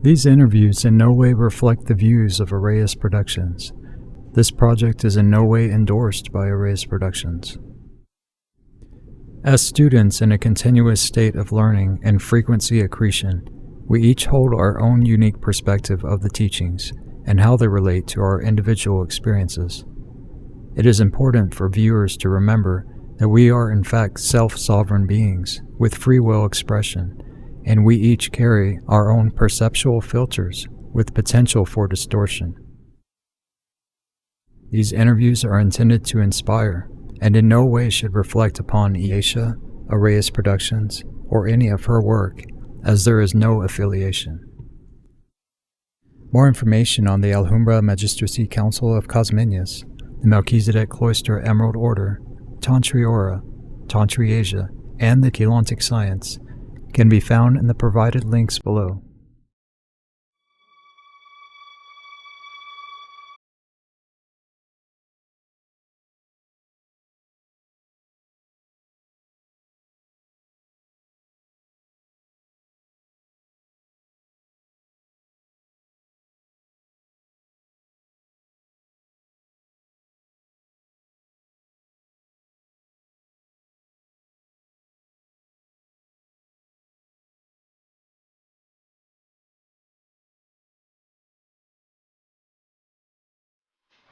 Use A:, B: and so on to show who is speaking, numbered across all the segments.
A: These interviews in no way reflect the views of Arrayas Productions. This project is in no way endorsed by Arrayas Productions. As students in a continuous state of learning and frequency accretion, we each hold our own unique perspective of the teachings and how they relate to our individual experiences. It is important for viewers to remember that we are in fact self-sovereign beings with free will expression, and we each carry our own perceptual filters with potential for distortion. These interviews are intended to inspire and in no way should reflect upon Aisha, Arrayas Productions, or any of her work, as there is no affiliation. More information on the Alhambra Magistracy Council of Cosminius, the Melchizedek Cloister Emerald Order, Tantri Aura, Tantri Asia, and the Keylontic Science can be found in the provided links below.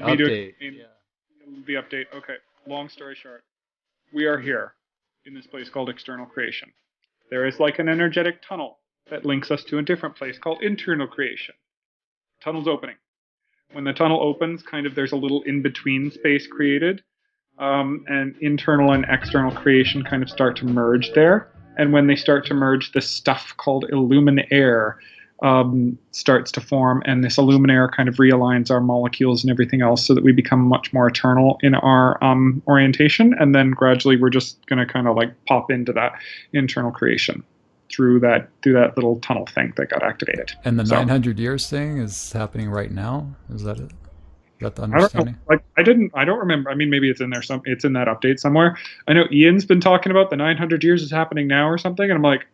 B: Update.
C: The update. Okay. Long story short, we are here in this place called external creation. There is like an energetic tunnel that links us to a different place called internal creation. Tunnel's opening. When the tunnel opens, kind of there's a little in-between space created, and internal and external creation kind of start to merge there. And when they start to merge, this stuff called illuminaire starts to form, and this illuminaire kind of realigns our molecules and everything else so that we become much more eternal in our orientation. And then gradually we're just going to kind of like pop into that internal creation through that little tunnel thing that got activated.
A: And the 900 years thing is happening right now? Is that it? Is that the understanding?
C: I don't know. I don't remember. I mean, maybe it's in there. It's in that update somewhere. I know Ian's been talking about the 900 years is happening now or something, and I'm like,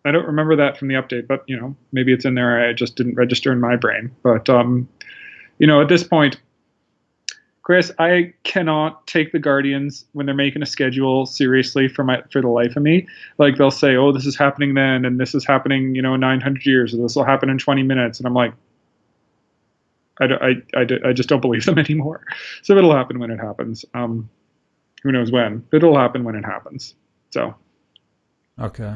C: I don't remember that from the update, but maybe it's in there. I just didn't register in my brain. But at this point, Chris, I cannot take the Guardians when they're making a schedule seriously for the life of me. Like they'll say, "Oh, this is happening then, and this is happening, in 900 years, or this will happen in 20 minutes," and I'm like, I just don't believe them anymore. So it'll happen when it happens. Who knows when? But it'll happen when it happens. So.
A: Okay.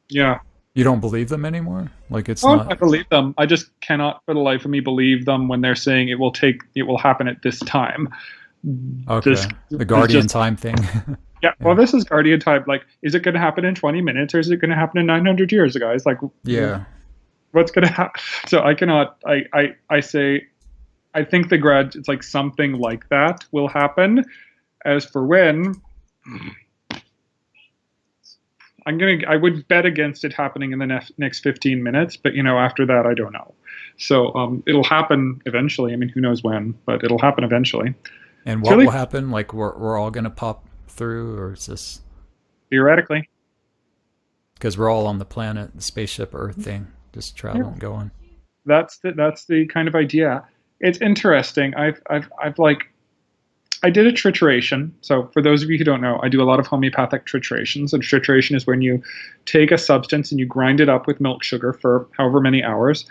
C: Yeah.
A: You don't believe them anymore? Like it's not.
C: I believe them. I just cannot, for the life of me, believe them when they're saying it will happen at this time.
A: Okay. The Guardian time thing.
C: Yeah. Well, this is Guardian time. Like, is it going to happen in 20 minutes, or is it going to happen in 900 years, guys? Like,
A: yeah.
C: What's going to happen? So I cannot. I say. I think it's like something like that will happen. As for when, I would bet against it happening in the next 15 minutes, but after that, I don't know. So it'll happen eventually. I mean, who knows when, but it'll happen eventually.
A: And what will happen? Like we're all going to pop through, or is this
C: theoretically? Because
A: we're all on the planet, the spaceship Earth thing, just traveling, going.
C: That's the kind of idea. It's interesting. I did a trituration. So for those of you who don't know, I do a lot of homeopathic triturations. And trituration is when you take a substance and you grind it up with milk sugar for however many hours.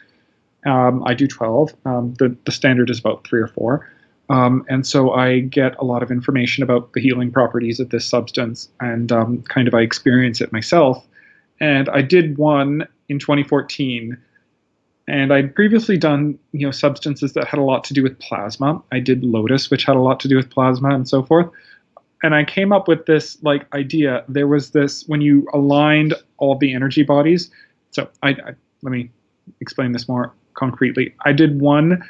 C: I do 12. The standard is about 3 or 4. And so I get a lot of information about the healing properties of this substance, and I experience it myself. And I did one in 2014. And I'd previously done, substances that had a lot to do with plasma. I did Lotus, which had a lot to do with plasma and so forth. And I came up with this idea. There was this, when you aligned all the energy bodies. So let me explain this more concretely. I did one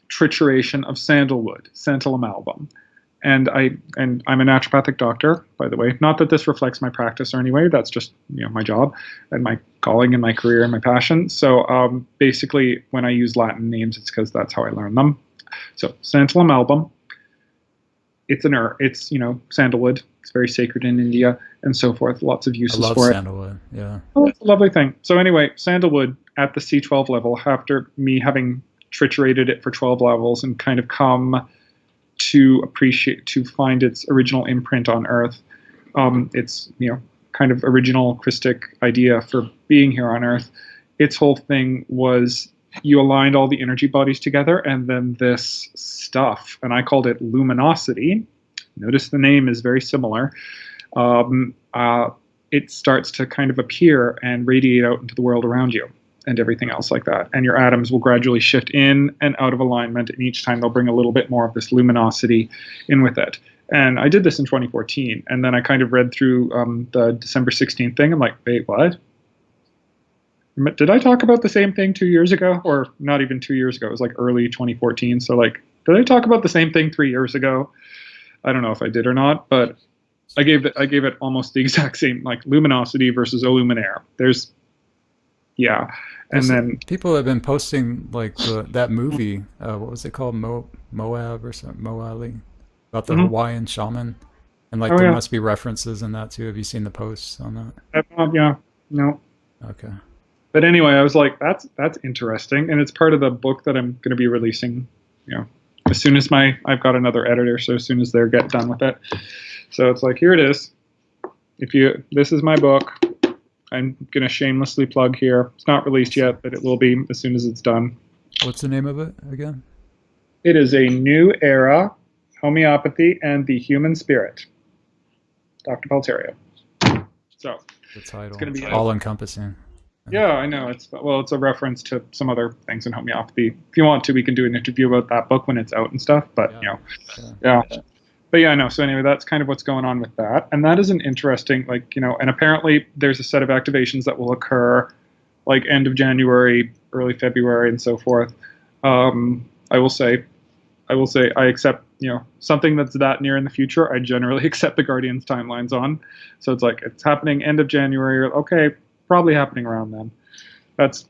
C: trituration of sandalwood, santalum album. And I'm a naturopathic doctor, by the way. Not that this reflects my practice or anyway. That's just my job and my calling and my career and my passion. So basically, when I use Latin names, it's because that's how I learned them. So santalum album, it's an herb. It's sandalwood. It's very sacred in India and so forth. Lots of
A: I
C: uses
A: love
C: for it.
A: sandalwood. Yeah.
C: Oh, it's a lovely thing. So anyway, sandalwood at the C12 level, after me having triturated it for 12 levels and kind of come to find its original imprint on Earth, its kind of original Christic idea for being here on Earth. Its whole thing was you aligned all the energy bodies together, and then this stuff, and I called it luminosity. Notice the name is very similar. It starts to kind of appear and radiate out into the world around you and everything else like that. And your atoms will gradually shift in and out of alignment, and each time they'll bring a little bit more of this luminosity in with it. And I did this in 2014, and then I kind of read through the December 16th thing. I'm like, wait, what? Did I talk about the same thing 2 years ago? Or not even 2 years ago. It was like early 2014. So like, did I talk about the same thing 3 years ago? I don't know if I did or not, but I gave it almost the exact same, like luminosity versus illuminaire. There's, yeah. And then
A: people have been posting like that movie, what was it called? Moab or something, Moali, about the Hawaiian shaman. And like there must be references in that too. Have you seen the posts on that?
C: Yeah, no.
A: Okay.
C: But anyway, I was like, that's interesting, and it's part of the book that I'm going to be releasing. As soon as I've got another editor, so as soon as they're get done with it. So it's like, here it is. This is my book. I'm going to shamelessly plug here. It's not released yet, but it will be as soon as it's done.
A: What's the name of it again?
C: It is A New Era, Homeopathy and the Human Spirit. Dr. Theriault. So
A: the title.
C: It's going to be
A: all-encompassing.
C: Yeah, I know. It's a reference to some other things in homeopathy. If you want to, we can do an interview about that book when it's out and stuff. But yeah. But yeah, I know. So anyway, that's kind of what's going on with that, and that is an interesting, and apparently there's a set of activations that will occur, like end of January, early February, and so forth. I will say, I accept, something that's that near in the future. I generally accept the Guardian's timelines on. So it's like it's happening end of January. Okay. Probably happening around then. That's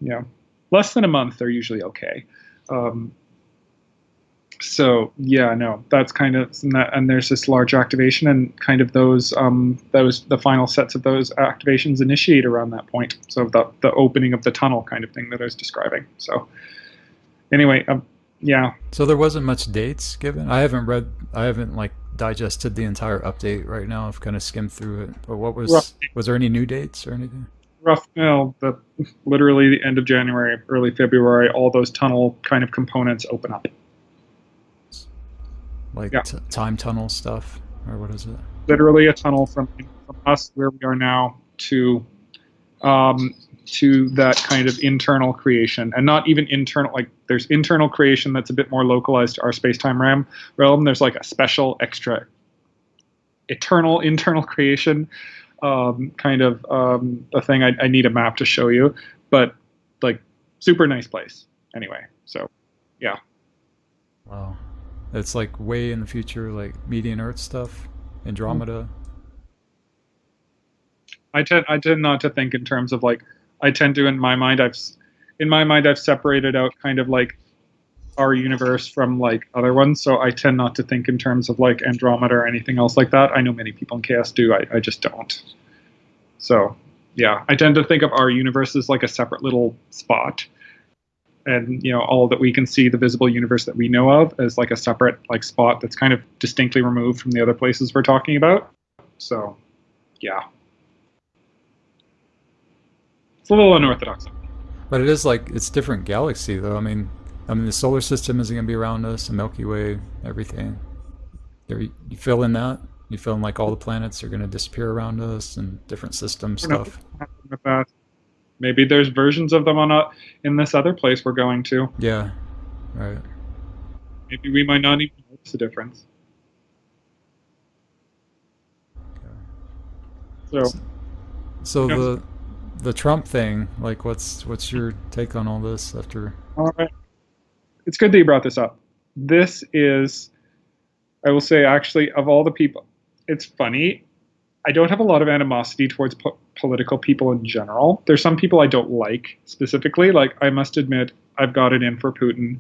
C: less than a month. They're usually okay. So yeah, no, that's kind of, and there's this large activation, and kind of those the final sets of those activations initiate around that point. So the opening of the tunnel kind of thing that I was describing. So anyway, yeah.
A: So there wasn't much dates given. I haven't like digested the entire update right now. I've kind of skimmed through it. But was there any new dates or anything?
C: Literally the end of January, early February, all those tunnel kind of components open up.
A: Like time tunnel stuff, or what is it?
C: Literally a tunnel from us where we are now to that kind of internal creation, and not even internal. Like there's internal creation that's a bit more localized to our space-time realm. There's like a special extra eternal internal creation. Kind of a thing. I need a map to show you, but like super nice place. Anyway, so yeah.
A: Wow, it's like way in the future, like median Earth stuff, Andromeda.
C: I tend not to think in terms of like. I tend to in my mind I've separated out kind of like our universe from like other ones, so I tend not to think in terms of like Andromeda or anything else like that. I know many people in chaos do. I just don't. So yeah, I tend to think of our universe as like a separate little spot, and all that we can see, the visible universe that we know of, as like a separate like spot that's kind of distinctly removed from the other places we're talking about. So yeah, it's a little unorthodox.
A: But it is like it's different galaxy though. I mean, the solar system isn't going to be around us, the Milky Way, everything. You fill in that? You fill in like all the planets are going to disappear around us and different system stuff?
C: With that. Maybe there's versions of them in this other place we're going to.
A: Yeah, right.
C: Maybe we might not even notice the difference.
A: Okay. So the Trump thing, like what's your take on all this after?
C: All right. It's good that you brought this up. This is, I will say, actually, of all the people, it's funny. I don't have a lot of animosity towards political people in general. There's some people I don't like specifically. Like, I must admit, I've got it in for Putin.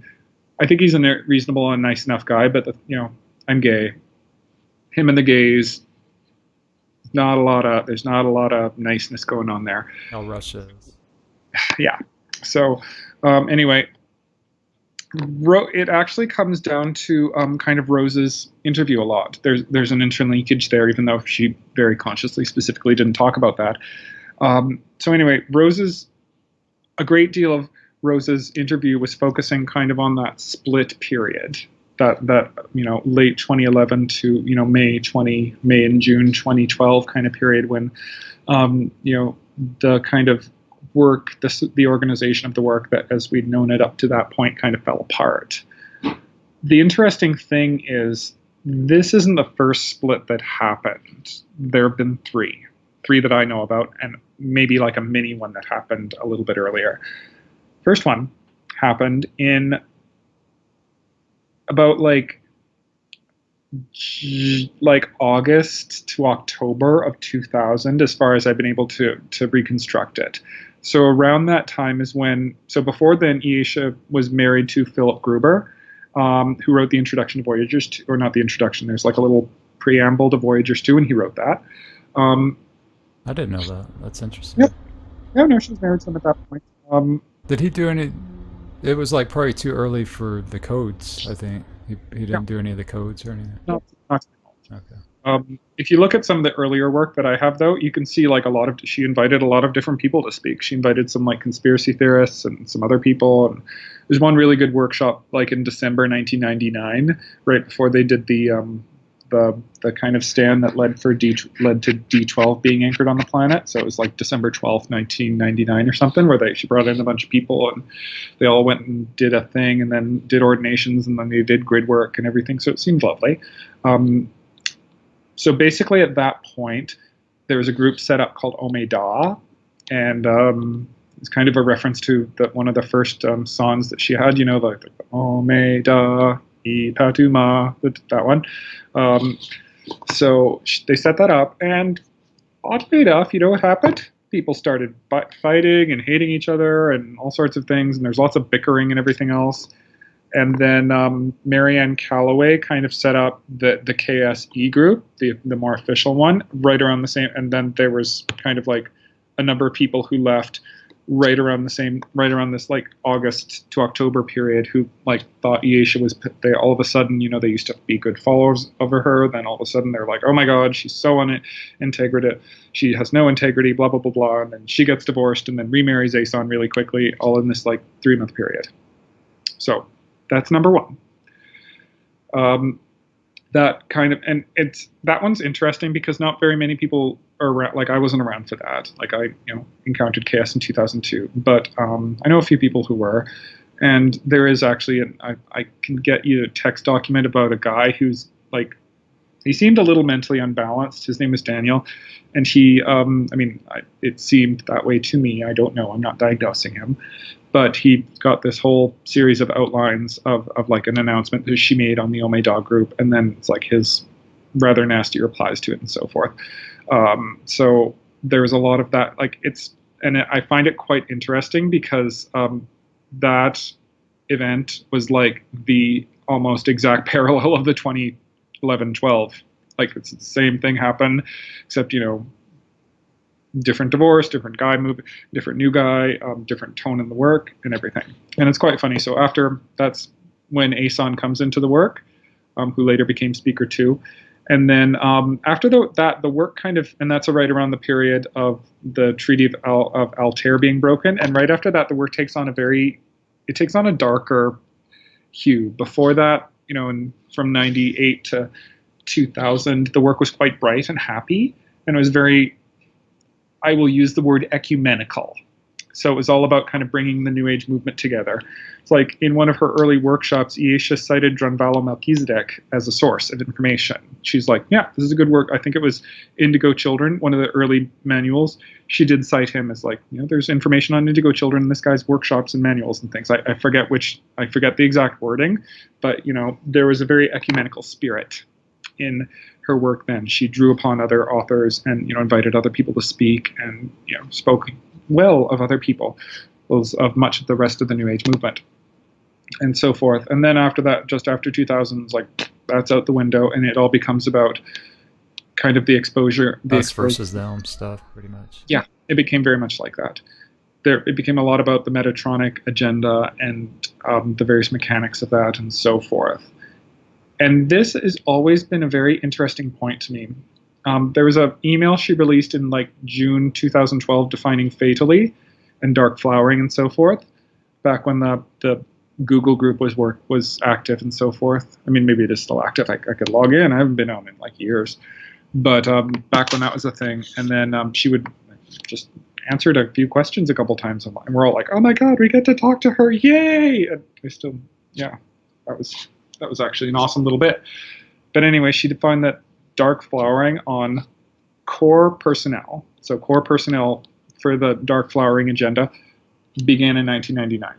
C: I think he's a reasonable and nice enough guy, but I'm gay. him and the gays. There's not a lot of niceness going on there.
A: How Russia is.
C: Yeah. So anyway, it actually comes down to kind of Rose's interview a lot. There's an interlinkage there, even though she very consciously, specifically didn't talk about that. So anyway, a great deal of Rose's interview was focusing kind of on that split period, that late 2011 to May and June 2012 kind of period when the kind of work, the organization of the work that as we'd known it up to that point kind of fell apart. The interesting thing is this isn't the first split that happened. There have been three that I know about, and maybe like a mini one that happened a little bit earlier. First one happened in about like August to October of 2000, as far as I've been able to reconstruct it. So around that time is when, so before then, Aisha was married to Philip Gruber, who wrote the introduction to Voyagers 2, or not the introduction, there's like a little preamble to Voyagers 2, and he wrote that.
A: I didn't know that. That's interesting.
C: Yep. No, she was married to him at that point.
A: Did he do any? It was like probably too early for the codes, I think. He didn't do any of the codes or anything?
C: Not
A: Okay.
C: If you look at some of the earlier work that I have, though, you can see like she invited a lot of different people to speak. She invited some like conspiracy theorists and some other people. And there's one really good workshop like in December 1999, right before they did the kind of stand that led to D12 being anchored on the planet. So it was like December 12th, 1999 or something, where she brought in a bunch of people and they all went and did a thing and then did ordinations and then they did grid work and everything. So it seemed lovely. So basically at that point, there was a group set up called Omeda, and it's kind of a reference to one of the first songs that she had, like Omeda, Patuma, that one. So they set that up, and oddly enough, what happened? People started fighting and hating each other and all sorts of things, and there's lots of bickering and everything else. And then Marianne Calloway kind of set up the KSE group, the more official one, right around the same. And then there was kind of like a number of people who left right around this like August to October period, who like thought Aisha was, they all of a sudden, they used to be good followers over her. Then all of a sudden they're like, oh my God, she's so unintegrated. She has no integrity, blah, blah, blah, blah. And then she gets divorced and then remarries Aeson really quickly, all in this like 3-month period. So that's number one. That kind of, and that one's interesting because not very many people are around. Like I wasn't around for that. Like I, encountered chaos in 2002, but I know a few people who were, and there is actually, I can get you a text document about a guy who's like, he seemed a little mentally unbalanced. His name was Daniel, and he, it seemed that way to me. I don't know. I'm not diagnosing him. But he got this whole series of outlines of like an announcement that she made on the Omeda group, and then it's like his rather nasty replies to it and so forth. So there's a lot of that. I find it quite interesting because that event was like the almost exact parallel of the 2011-12. Like it's the same thing happened, except different divorce, different guy moving, different new guy, different tone in the work and everything. And it's quite funny. So that's when Aeson comes into the work, who later became Speaker 2. And then after the work kind of, and that's right around the period of the Treaty of Altair being broken. And right after that, the work takes on a darker hue. Before that, from 98 to 2000, the work was quite bright and happy. And it was very, I will use the word ecumenical. So it was all about kind of bringing the New Age movement together. It's like in one of her early workshops, Aisha cited Drunvalo Melchizedek as a source of information. She's like, yeah, this is a good work. I think it was Indigo Children, one of the early manuals. She did cite him as like, there's information on Indigo Children in this guy's workshops and manuals and things. I forget the exact wording, but there was a very ecumenical spirit in her work then. She drew upon other authors and invited other people to speak and spoke well of other people, of much of the rest of the New Age movement and so forth. And then after that, just after 2000s, like that's out the window, and it all becomes about kind of the exposure.
A: Us versus them stuff, pretty much.
C: Yeah, it became very much like that. It became a lot about the Metatronic agenda and the various mechanics of that and so forth. And this has always been a very interesting point to me. There was an email she released in like June 2012 defining fatally and dark flowering and so forth, back when the Google group was active and so forth. I mean, maybe it is still active. I could log in. I haven't been on in like years. But back when that was a thing. And then she would just answered a few questions a couple times, and we're all like, "Oh my god, we get to talk to her! Yay!" And we still, yeah, that was actually an awesome little bit. But anyway, she defined that dark flowering on core personnel. So core personnel for the dark flowering agenda began in 1999.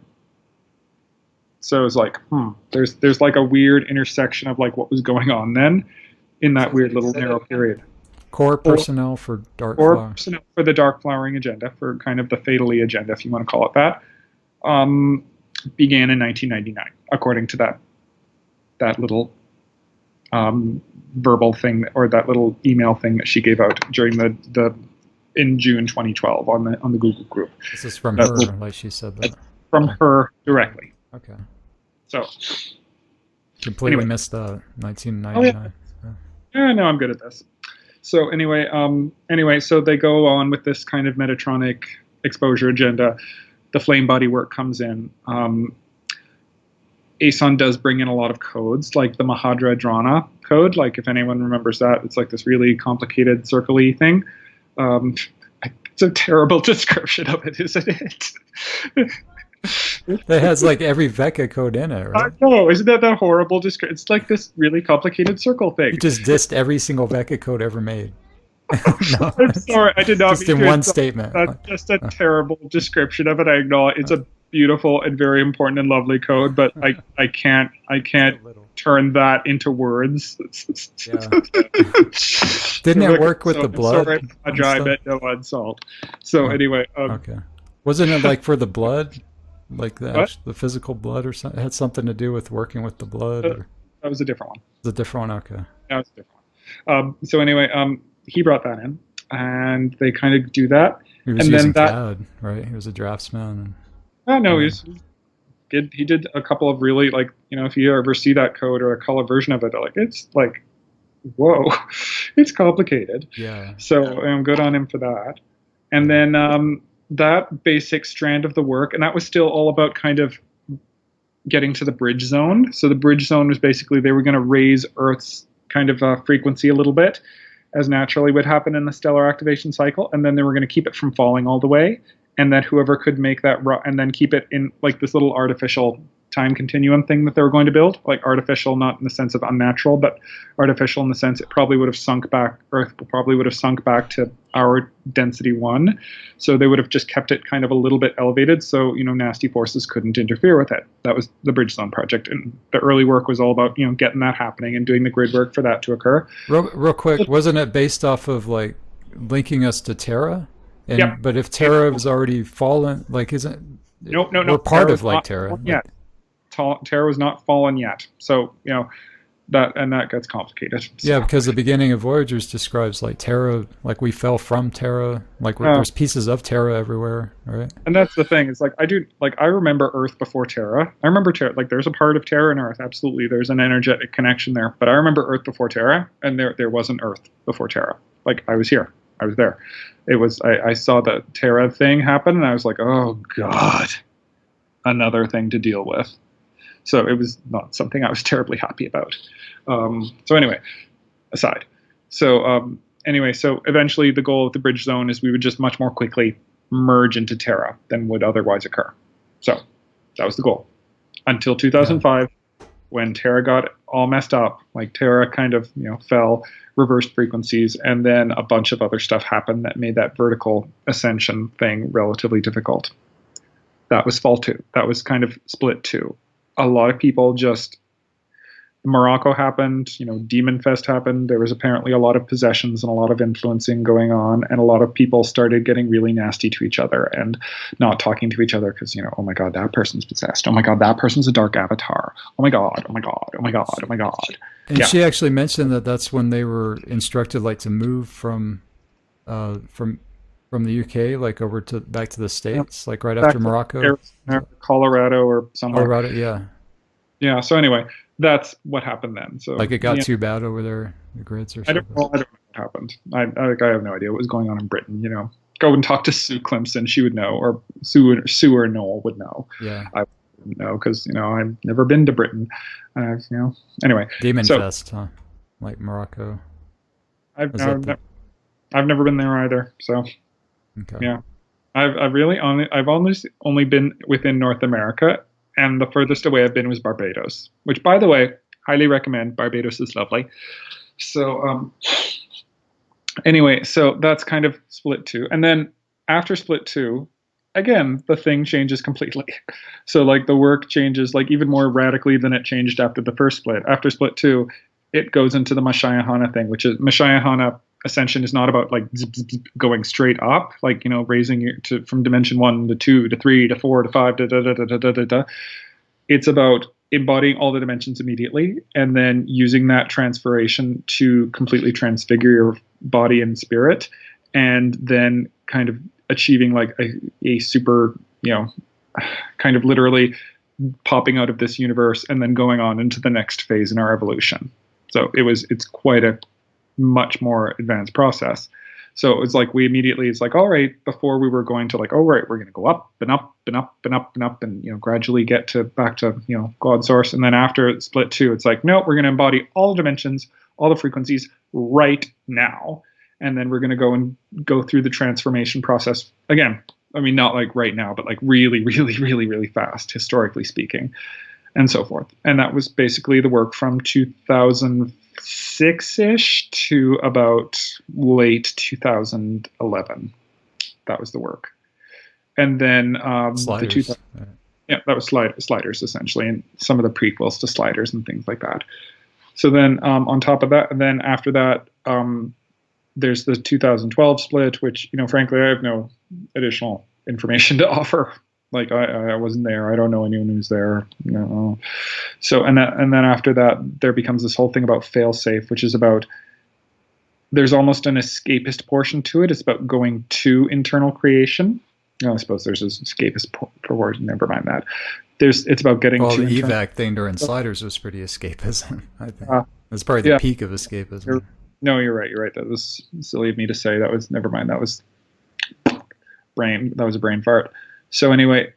C: So it was like, there's like a weird intersection of like what was going on then in that weird little narrow period.
A: Core personnel for dark
C: Core
A: flowering.
C: personnel for the dark flowering agenda, for kind of the fatally agenda, if you want to call it that, began in 1999, according to that little verbal thing, or that little email thing that she gave out during in June 2012 on the Google group.
A: This is from her, like she said that.
C: From her directly.
A: Okay.
C: So
A: completely missed 1999.
C: Yeah, no, I'm good at this. So anyway, so they go on with this kind of Metatronic exposure agenda. The flame body work comes in. ASON does bring in a lot of codes, like the Mahadra Drana code. Like if anyone remembers that, it's like this really complicated circle-y thing. It's a terrible description of it, isn't it?
A: That has like every VECA code in it, right?
C: I know, isn't that horrible description? It's like this really complicated circle thing.
A: You just dissed every single VECA code ever made.
C: No, I'm sorry, I did not.
A: Just in one statement.
C: That's just a terrible description of it. I acknowledge it's a beautiful and very important and lovely code, but I can't turn that into words.
A: Yeah. Didn't it work with the blood?
C: Sorry, I dry bet no unsalt. So anyway,
A: okay. Wasn't it like for the blood, like the physical blood, or something? It had something to do with working with the blood?
C: That was a different one.
A: It was a different one. Okay.
C: That was a different one. So anyway, he brought that in, and they kind of do that.
A: He was using CAD, right? He was a draftsman.
C: No, he did a couple of really, like, if you ever see that code or a color version of it, it's like, whoa, it's complicated.
A: Yeah.
C: So I'm good on him for that. And then that basic strand of the work, and that was still all about kind of getting to the bridge zone. So the bridge zone was basically they were going to raise Earth's kind of frequency a little bit, as naturally would happen in the stellar activation cycle, and then they were going to keep it from falling all the way, and that whoever could make that and then keep it in like this little artificial time continuum thing that they were going to build, like artificial, not in the sense of unnatural, but artificial in the sense it probably would have sunk back, Earth probably would have sunk back to our density 1. So they would have just kept it kind of a little bit elevated so, nasty forces couldn't interfere with it. That was the Bridge Zone project. And the early work was all about, getting that happening and doing the grid work for that to occur.
A: Real quick, wasn't it based off of like linking us to Terra? And,
C: yeah.
A: But if Terra has already fallen, like isn't...
C: No.
A: We're part of like Terra.
C: Yeah. Terra was not fallen yet. So, that gets complicated. So.
A: Yeah, because the beginning of Voyagers describes like Terra, like we fell from Terra, like there's pieces of Terra everywhere, right?
C: And that's the thing. It's like I remember Earth before Terra. I remember Terra. Like there's a part of Terra and Earth. Absolutely, there's an energetic connection there. But I remember Earth before Terra, and there wasn't Earth before Terra. Like I was here. I was there. It was I saw the Terra thing happen, and I was like, oh god, another thing to deal with. So it was not something I was terribly happy about. So anyway, aside. So so eventually the goal of the Bridge Zone is we would just much more quickly merge into Terra than would otherwise occur. So that was the goal. Until 2005, when Terra got all messed up, like Terra kind of, fell, reversed frequencies, and then a bunch of other stuff happened that made that vertical ascension thing relatively difficult. That was fall 2. That was kind of split 2. A lot of people Morocco happened, Demon Fest happened. There was apparently a lot of possessions and a lot of influencing going on, and a lot of people started getting really nasty to each other and not talking to each other because, oh my God, that person's possessed. Oh my God, that person's a dark avatar. Oh my God, oh my God, oh my God, oh my God.
A: And
C: Yeah.
A: she actually mentioned that that's when they were instructed like to move from the UK like over to back to the
C: Yeah.
A: States, like right
C: Back
A: after
C: to
A: Morocco.
C: Arizona, Colorado, or somewhere.
A: Colorado, yeah.
C: Yeah. So anyway, that's what happened then. So
A: Like it got
C: yeah,
A: too bad over there, the grids or
C: I don't
A: something.
C: know. I don't know what happened. I have no idea what was going on in Britain. Go and talk to Sue Clemson. She would know, or Sue or Noel would know.
A: Yeah.
C: I wouldn't know because I've never been to Britain. Anyway.
A: Demon
C: So
A: Fest, huh? Like Morocco.
C: I've
A: Is
C: I've,
A: that the
C: ne- I've never been there either. So
A: okay.
C: yeah, I've only been within North America, and the furthest away I've been was Barbados, which, by the way, highly recommend. Barbados is lovely. So anyway, so that's kind of split two. And then after split two, again, the thing changes completely. So like the work changes like even more radically than it changed after the first split. After split two, it goes into the Mashayahana thing, which is Mashayahana ascension is not about like zip, zip, zip, going straight up, like raising you to from dimension 1 to 2 to 3 to 4 to 5 da, da, da, da, da, da, da. It's about embodying all the dimensions immediately and then using that transformation to completely transfigure your body and spirit, and then kind of achieving like a super, kind of literally popping out of this universe and then going on into the next phase in our evolution. So it's quite a much more advanced process. So it's like it's like, all right, before we were going to like, oh, right, we're going to go up and up and up and up and up and, gradually get back to, God source. And then after split two, it's like, no, we're going to embody all the dimensions, all the frequencies right now. And then we're going to go through the transformation process again. I mean, not like right now, but like really, really, really, really fast, historically speaking, and so forth. And that was basically the work from 2006-ish to about late 2011. That was the work. And then
A: Sliders.
C: that was Sliders essentially, and some of the prequels to Sliders and things like that. So then on top of that, and then after that, there's the 2012 split, which, frankly, I have no additional information to offer. Like I wasn't there. I don't know anyone who's there. So and then after that, there becomes this whole thing about failsafe, which is about there's almost an escapist portion to it. It's about going to internal creation. I suppose there's this escapist portion. Never mind that. It's about getting to
A: the evac thing during Sliders was pretty escapism. I think that's probably the peak of escapism.
C: You're right. You're right. That was silly of me to say. That was never mind. That was a brain fart. So anyway,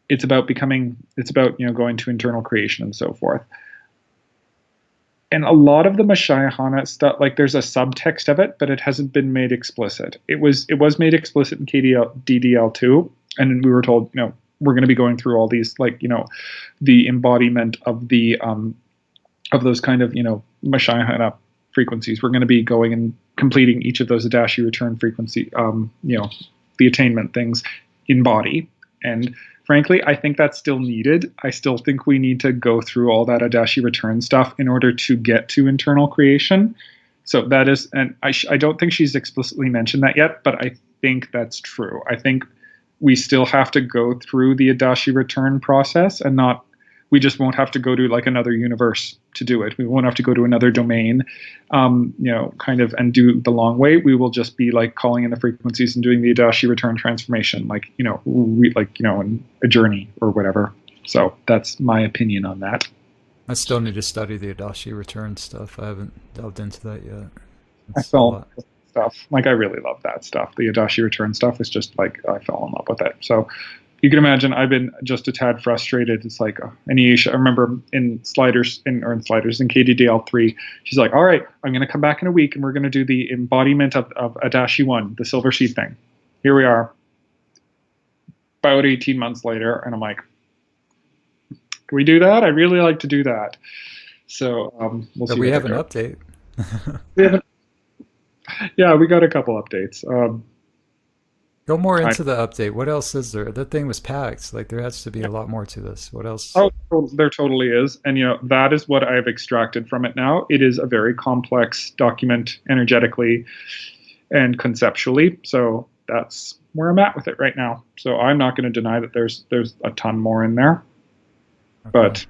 C: it's about going to internal creation and so forth. And a lot of the Mashayahana stuff, like there's a subtext of it, but it hasn't been made explicit. It was made explicit in DDL2, and we were told, we're going to be going through all these, like, the embodiment of the of those kind of, Mashayahana frequencies. We're going to be going and completing each of those Adashi return frequency, the attainment things in body. And frankly, I think that's still needed. I still think we need to go through all that Adashi return stuff in order to get to internal creation. So that is, and I don't think she's explicitly mentioned that yet, but I think that's true. I think we still have to go through the Adashi return process, and we just won't have to go to like another universe to do it. We won't have to go to another domain, kind of, and do the long way. We will just be like calling in the frequencies and doing the Adashi return transformation, like, in a journey or whatever. So that's my opinion on that.
A: I still need to study the Adashi return stuff. I haven't delved into that yet.
C: I fell stuff. Like, I really love that stuff. The Adashi return stuff is just like, I fell in love with it. So you can imagine I've been just a tad frustrated. It's like Anisha, I remember in KDDL3, she's like, all right, I'm going to come back in a week and we're going to do the embodiment of Adashi 1, the silver sheet thing. Here we are, about 18 months later, and I'm like, can we do that? I really like to do that. So we'll see.
A: We have an update.
C: Yeah, we got a couple updates.
A: Go more into the update. What else is there? That thing was packed. Like, there has to be a lot more to this. What else?
C: Oh, there totally is. And, that is what I've extracted from it now. It is a very complex document energetically and conceptually. So that's where I'm at with it right now. So I'm not going to deny that there's a ton more in there. Okay. But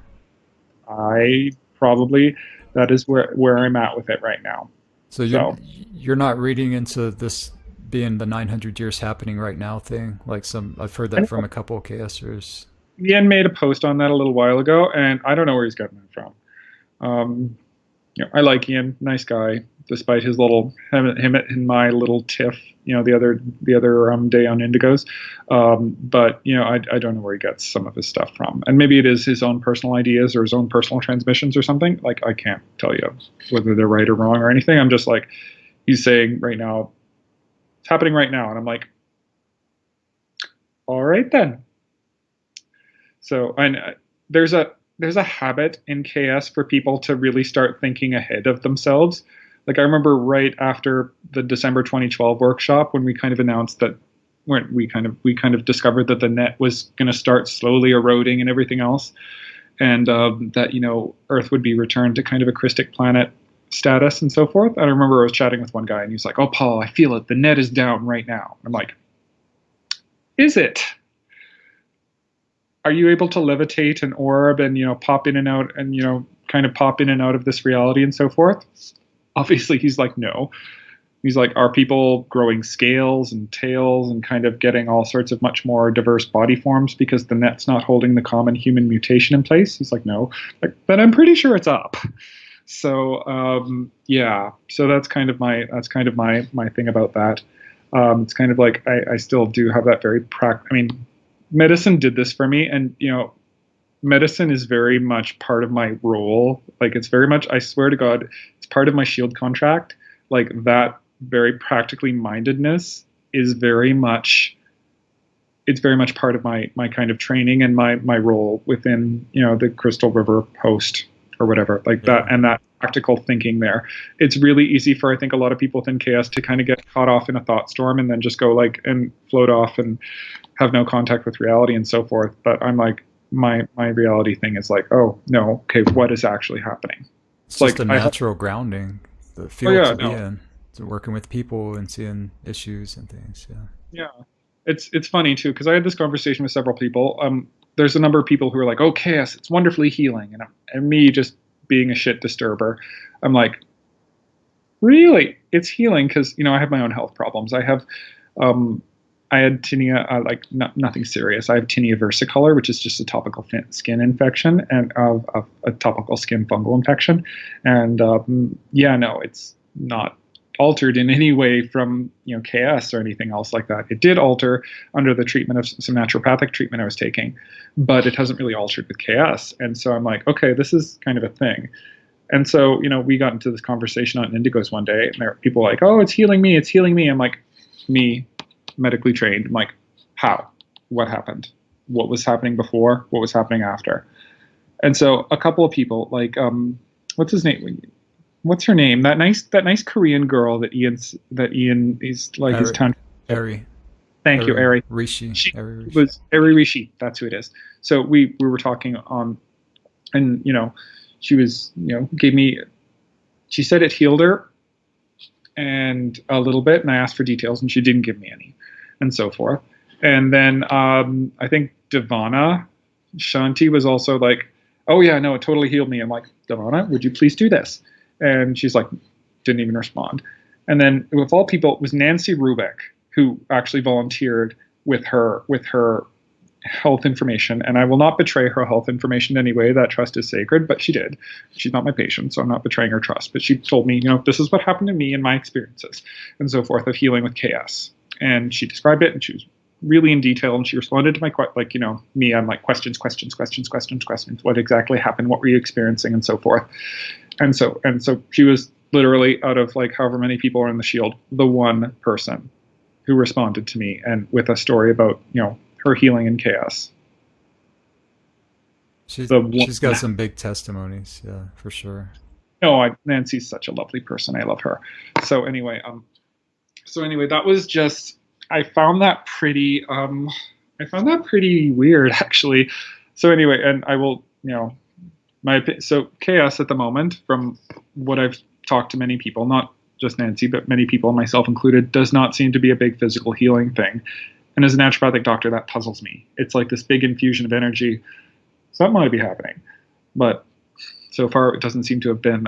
C: I probably, That is where I'm at with it right now.
A: So you're not reading into this being the 900 years happening right now thing. Like I've heard that from a couple of KSers.
C: Ian made a post on that a little while ago, and I don't know where he's getting it from. I like Ian, nice guy, despite his little him and my little tiff, the other day on Indigos. But I don't know where he gets some of his stuff from, and maybe it is his own personal ideas or his own personal transmissions or something. Like, I can't tell you whether they're right or wrong or anything. I'm just like, he's saying right now, it's happening right now, and I'm like, all right then. So there's a habit in KS for people to really start thinking ahead of themselves. Like, I remember right after the December 2012 workshop, when we kind of announced that, when we kind of discovered that the net was going to start slowly eroding and everything else, and that Earth would be returned to kind of a Christic planet status and so forth. And I remember I was chatting with one guy, and he's like, "Oh, Paul, I feel it. The net is down right now." I'm like, "Is it? Are you able to levitate an orb and pop in and out and kind of pop in and out of this reality and so forth?" Obviously, he's like, no. He's like, are people growing scales and tails and kind of getting all sorts of much more diverse body forms because the net's not holding the common human mutation in place? He's like, no. But I'm pretty sure it's up. So yeah. So that's kind of my thing about that. It's kind of like I still do have that very medicine did this for me, and medicine is very much part of my role. Like, it's very much, I swear to God, it's part of my shield contract. Like, that very practically mindedness is very much part of my kind of training and my role within the Crystal River Post or whatever, like that, and that practical thinking there. It's really easy for, I think, a lot of people within KS to kind of get caught off in a thought storm and then just go and float off and have no contact with reality and so forth. But I'm like, my reality thing is like, oh no, okay, what is actually happening?
A: It's like a natural grounding, the field to be in, to working with people and seeing issues and things.
C: Yeah. It's funny too, because I had this conversation with several people. There's a number of people who are like, oh, KS, it's wonderfully healing, and me just being a shit disturber, I'm like, really? It's healing? Because I have my own health problems. I had tinea, nothing serious. I have tinea versicolor, which is just a topical skin infection and a topical skin fungal infection. And no, it's not altered in any way from KS or anything else like that. It did alter under the treatment of some naturopathic treatment I was taking, but it hasn't really altered with KS. And so I'm like, okay, this is kind of a thing. And so we got into this conversation on Indigos one day, and there were people like, oh, it's healing me, it's healing me. I'm like, me, medically trained. I'm like, how? What happened? What was happening before? What was happening after? And so a couple of people, like, what's his name? What's her name? That nice Korean girl that Ian is like his town.
A: Eri.
C: Thank you, Eri.
A: Rishi.
C: She was Eri Rishi. That's who it is. So we were talking on, and she was gave me. She said it healed her, and a little bit, and I asked for details, and she didn't give me any, and so forth. And then I think Devana Shanti was also like, oh yeah, no, it totally healed me. I'm like, Devana, would you please do this? And she's like, didn't even respond. And then, of all people, it was Nancy Rubik who actually volunteered with her health information. And I will not betray her health information in any way. That trust is sacred, but she did. She's not my patient, so I'm not betraying her trust. But she told me, this is what happened to me and my experiences and so forth of healing with KS. And she described it, and she was really in detail, and she responded to my me, I'm like, questions. What exactly happened? What were you experiencing, and so forth. And so she was literally, out of like however many people are in the Shield, the one person who responded to me and with a story about her healing in KS.
A: She's got some big testimonies, yeah, for sure.
C: No, Nancy's such a lovely person. I love her. So anyway, that was just, I found that pretty weird, actually. So anyway, and I will, so KS at the moment, from what I've talked to many people, not just Nancy, but many people, myself included, does not seem to be a big physical healing thing. And as a naturopathic doctor, that puzzles me. It's like this big infusion of energy. So that might be happening. But so far it doesn't seem to have been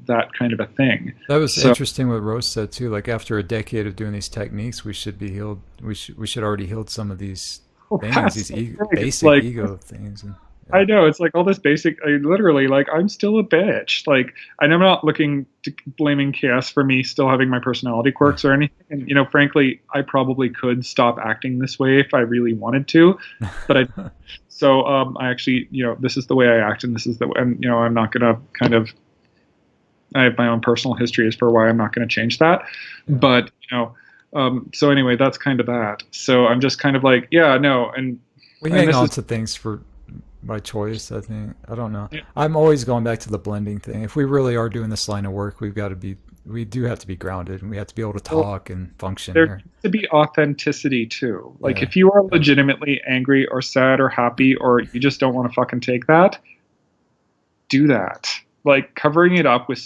C: that kind of a thing.
A: That was
C: So
A: interesting what Rose said too. Like after a decade of doing these techniques, we should be healed. We should already healed some of these things,
C: that's
A: these
C: so great. It's
A: basic
C: like,
A: ego things. And yeah,
C: I know, it's like all this basic. I literally, like, I'm still a bitch. Like, and I'm not looking to blaming KS for me still having my personality
A: yeah,
C: quirks or anything. And frankly, I probably could stop acting this way if I really wanted to, but I. So I actually, this is the way I act, and this is the, and I'm not gonna kind of. I have my own personal history as for why I'm not going to change that,
A: yeah.
C: but so anyway, that's kind of that. So I'm just kind of like, yeah, no,
A: We
C: and
A: hang
C: this
A: on
C: is.
A: to things for by choice. I think. I don't know.
C: Yeah.
A: I'm always going back to the blending thing. If we really are doing this line of work, we do have to be grounded, and we have to be able to
C: Well,
A: talk and function
C: there
A: here.
C: needs to be authenticity too. Like
A: Yeah,
C: if you are
A: yeah,
C: legitimately angry or sad or happy or you just don't want to fucking take that, do that. Like covering it up with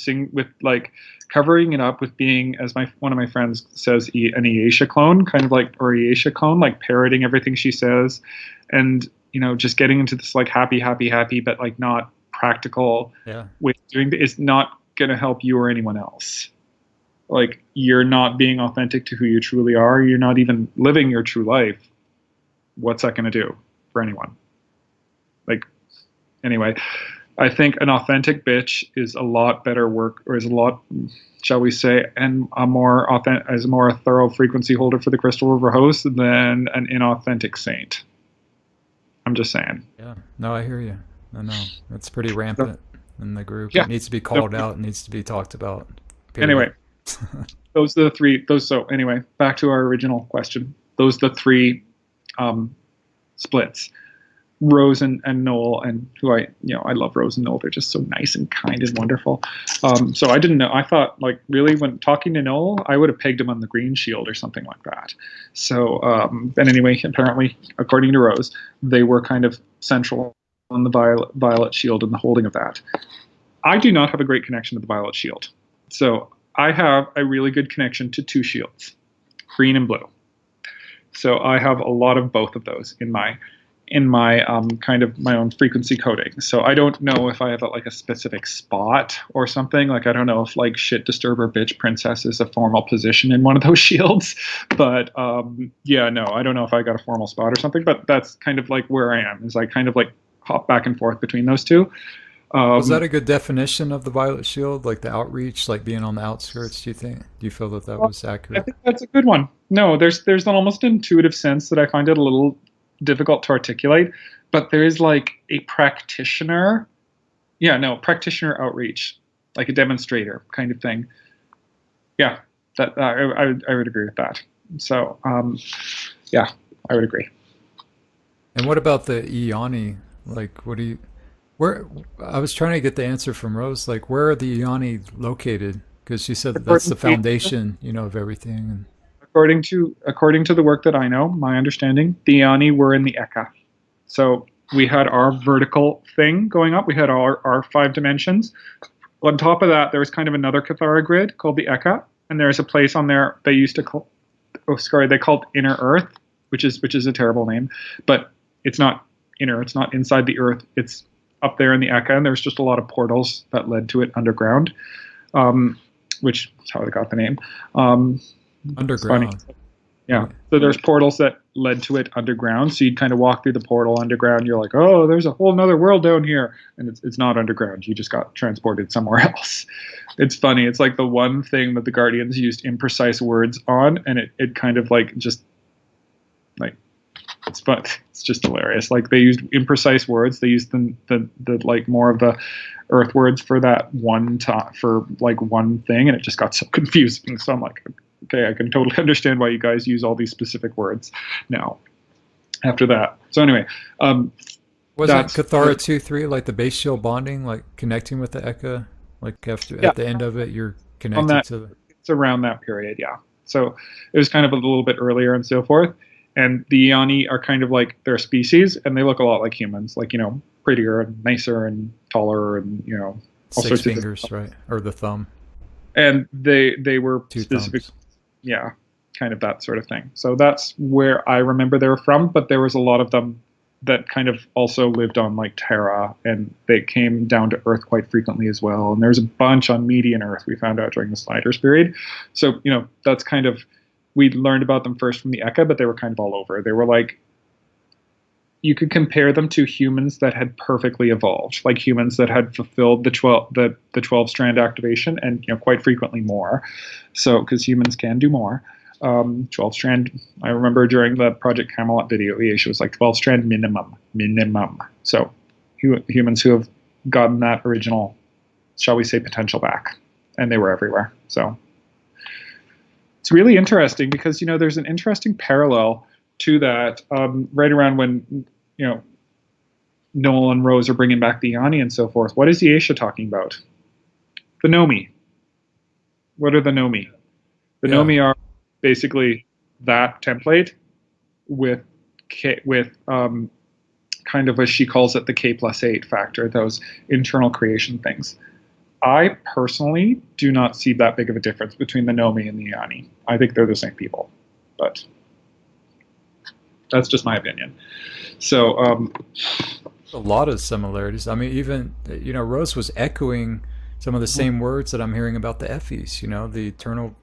C: like covering it up with being, as my one of my friends says, an Eisha clone, kind of like, or Eisha clone, like parroting everything she says, and just getting into this like happy, happy, happy, but like not practical
A: yeah.
C: way of doing it is not going to help you or anyone else. Like you're not being authentic to who you truly are. You're not even living your true life. What's that going to do for anyone? Like anyway, I think an authentic bitch is a lot better work, or is a lot, shall we say, and a more authentic, as a more thorough frequency holder for the Crystal River host than an inauthentic saint. I'm just saying.
A: Yeah. No, I hear you. I know. It's pretty
C: So,
A: rampant in the group.
C: yeah.
A: It needs to be
C: So,
A: called out. It needs to be talked about. Period.
C: anyway, those are the three. Those. So anyway, back to our original question. Those are the three um, splits. Rose and Noel, and who I love Rose and Noel. They're just so nice and kind and wonderful. So I didn't know. I thought, like, really, when talking to Noel, I would have pegged him on the green shield or something like that. So and anyway, apparently, according to Rose, they were kind of central on the violet shield and the holding of that. I do not have a great connection to the violet shield. So I have a really good connection to two shields, green and blue. So I have a lot of both of those in my kind of my own frequency coding. So I don't know if I have like a specific spot or something. Like I don't know if like shit disturber bitch princess is a formal position in one of those shields. But yeah, no, I don't know if I got a formal spot or something. But that's kind of like where I am. Is I kind of like hop back and forth between those two.
A: Was that
C: Um,
A: a good definition of the violet shield, like the outreach, like being on the outskirts? Do you think? Do you feel that that was
C: I
A: accurate?
C: think that's a good one. No, there's an almost intuitive sense that I find it a little difficult to articulate, but there is like a practitioner. Yeah, no, practitioner outreach, like a demonstrator kind of thing. Yeah, that I would agree with that. So yeah, I would agree.
A: And what about the Ioni? Like, what do you? Where I was trying to get the answer from Rose. Like, where are the Ioni located? Because she said that that's
C: According
A: the
C: to
A: foundation, of everything. And
C: according to the work that I know, my understanding, the Ioni were in the Eka. So we had our vertical thing going up. We had our 5 dimensions. On top of that, there was kind of another Cathara grid called the Eka, and there's a place on there they used to call, oh sorry, they called Inner Earth, which is a terrible name, but it's not inner. It's not inside the Earth. It's up there in the Eka, and there's just a lot of portals that led to it underground, um, which is how they got the name. Um, it's funny.
A: underground.
C: Yeah. So there's portals that led to it underground. So you'd kind of walk through the portal underground. You're like, oh, there's a whole nother world down here. And it's not underground. You just got transported somewhere else. It's funny. It's like the one thing that the Guardians used imprecise words on. And it kind of like just like, it's fun. It's just hilarious. Like they used imprecise words. They used the like more of the earth words for that one time for like one thing. And it just got so confusing. So I'm like, okay, I can totally understand why you guys use all these specific words now after that. So anyway,
A: Wasn't
C: that's
A: Cathara 2-3 like the base shield bonding, like connecting with the Eka? Like after
C: yeah,
A: at the end of it, you're
C: on
A: connected
C: that.
A: to the.
C: It's around that period, yeah. So it was kind of a little bit earlier and so forth. And the Ioni are kind of like they're a species, and they look a lot like humans, like prettier and nicer and taller, and all
A: Six
C: sorts of
A: fingers, right? Or the thumb,
C: and they were
A: two
C: specific,
A: thumbs.
C: yeah, kind of that sort of thing. So that's where I remember they were from, but there was a lot of them that kind of also lived on like Terra, and they came down to Earth quite frequently as well. And there's a bunch on Median Earth we found out during the Sliders period. So that's kind of, we learned about them first from the Eka, but they were kind of all over. They were like, you could compare them to humans that had perfectly evolved, like humans that had fulfilled the 12 strand activation, and quite frequently more. So because humans can do more. 12 strand, I remember during the Project Camelot video, Aisha was like 12 strand minimum. So humans who have gotten that original, shall we say, potential back, and they were everywhere. So it's really interesting because there's an interesting parallel to that right around when Noel and Rose are bringing back the Yanni and so forth. What is Aisha talking about? The Nomi. What are the Nomi? The Nomi are basically that template with kind of, as she calls it, the K+8 factor, those internal creation things. I personally do not see that big of a difference between the Nomi and the Yanni. I think they're the same people, but that's just my opinion. So
A: a lot of similarities. I mean, even Rose was echoing some of the same words that I'm hearing about the Effis. The eternal,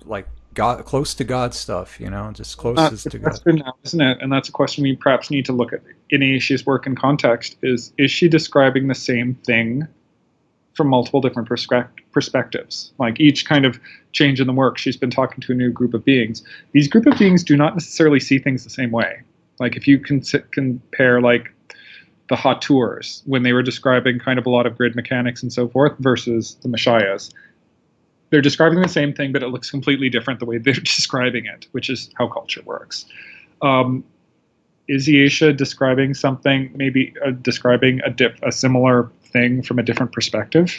A: like God, close to God stuff. Just closest to God.
C: Now, isn't it? And that's a question we perhaps need to look at in Aisha's work in context. Is she describing the same thing from multiple different perspectives? Like each kind of change in the work, she's been talking to a new group of beings. These group of beings do not necessarily see things the same way. Like if you compare like the Hauteurs, when they were describing kind of a lot of grid mechanics and so forth, versus the Messiahs, they're describing the same thing, but it looks completely different the way they're describing it, which is how culture works. Is Aisha describing something, maybe describing a similar thing from a different perspective?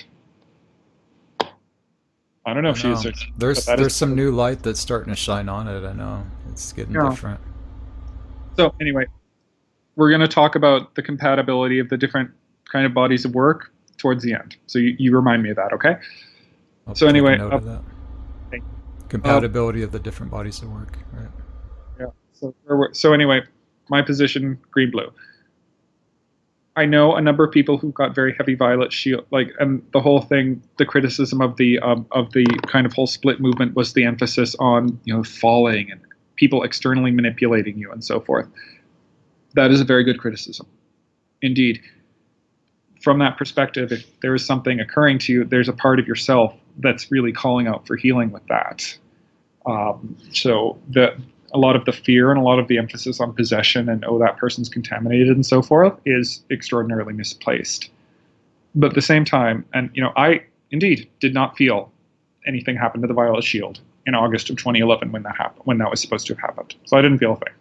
C: I don't know if she is.
A: There's some new light that's starting to shine on it. I know it's getting different.
C: So anyway, we're going to talk about the compatibility of the different kind of bodies of work towards the end. So you remind me of that, okay?
A: So anyway, compatibility of the different bodies of work, right?
C: Yeah. So anyway, my position, green-blue. I know a number of people who got very heavy violet shield, and the whole thing, the criticism of the kind of whole split movement was the emphasis on falling and people externally manipulating you and so forth. That is a very good criticism, indeed. From that perspective, if there is something occurring to you, there's a part of yourself that's really calling out for healing with that. So a lot of the fear and a lot of the emphasis on possession and, that person's contaminated and so forth is extraordinarily misplaced. But at the same time, and I indeed did not feel anything happen to the Violet Shield in August of 2011 when that happened, when that was supposed to have happened. So I didn't feel a thing.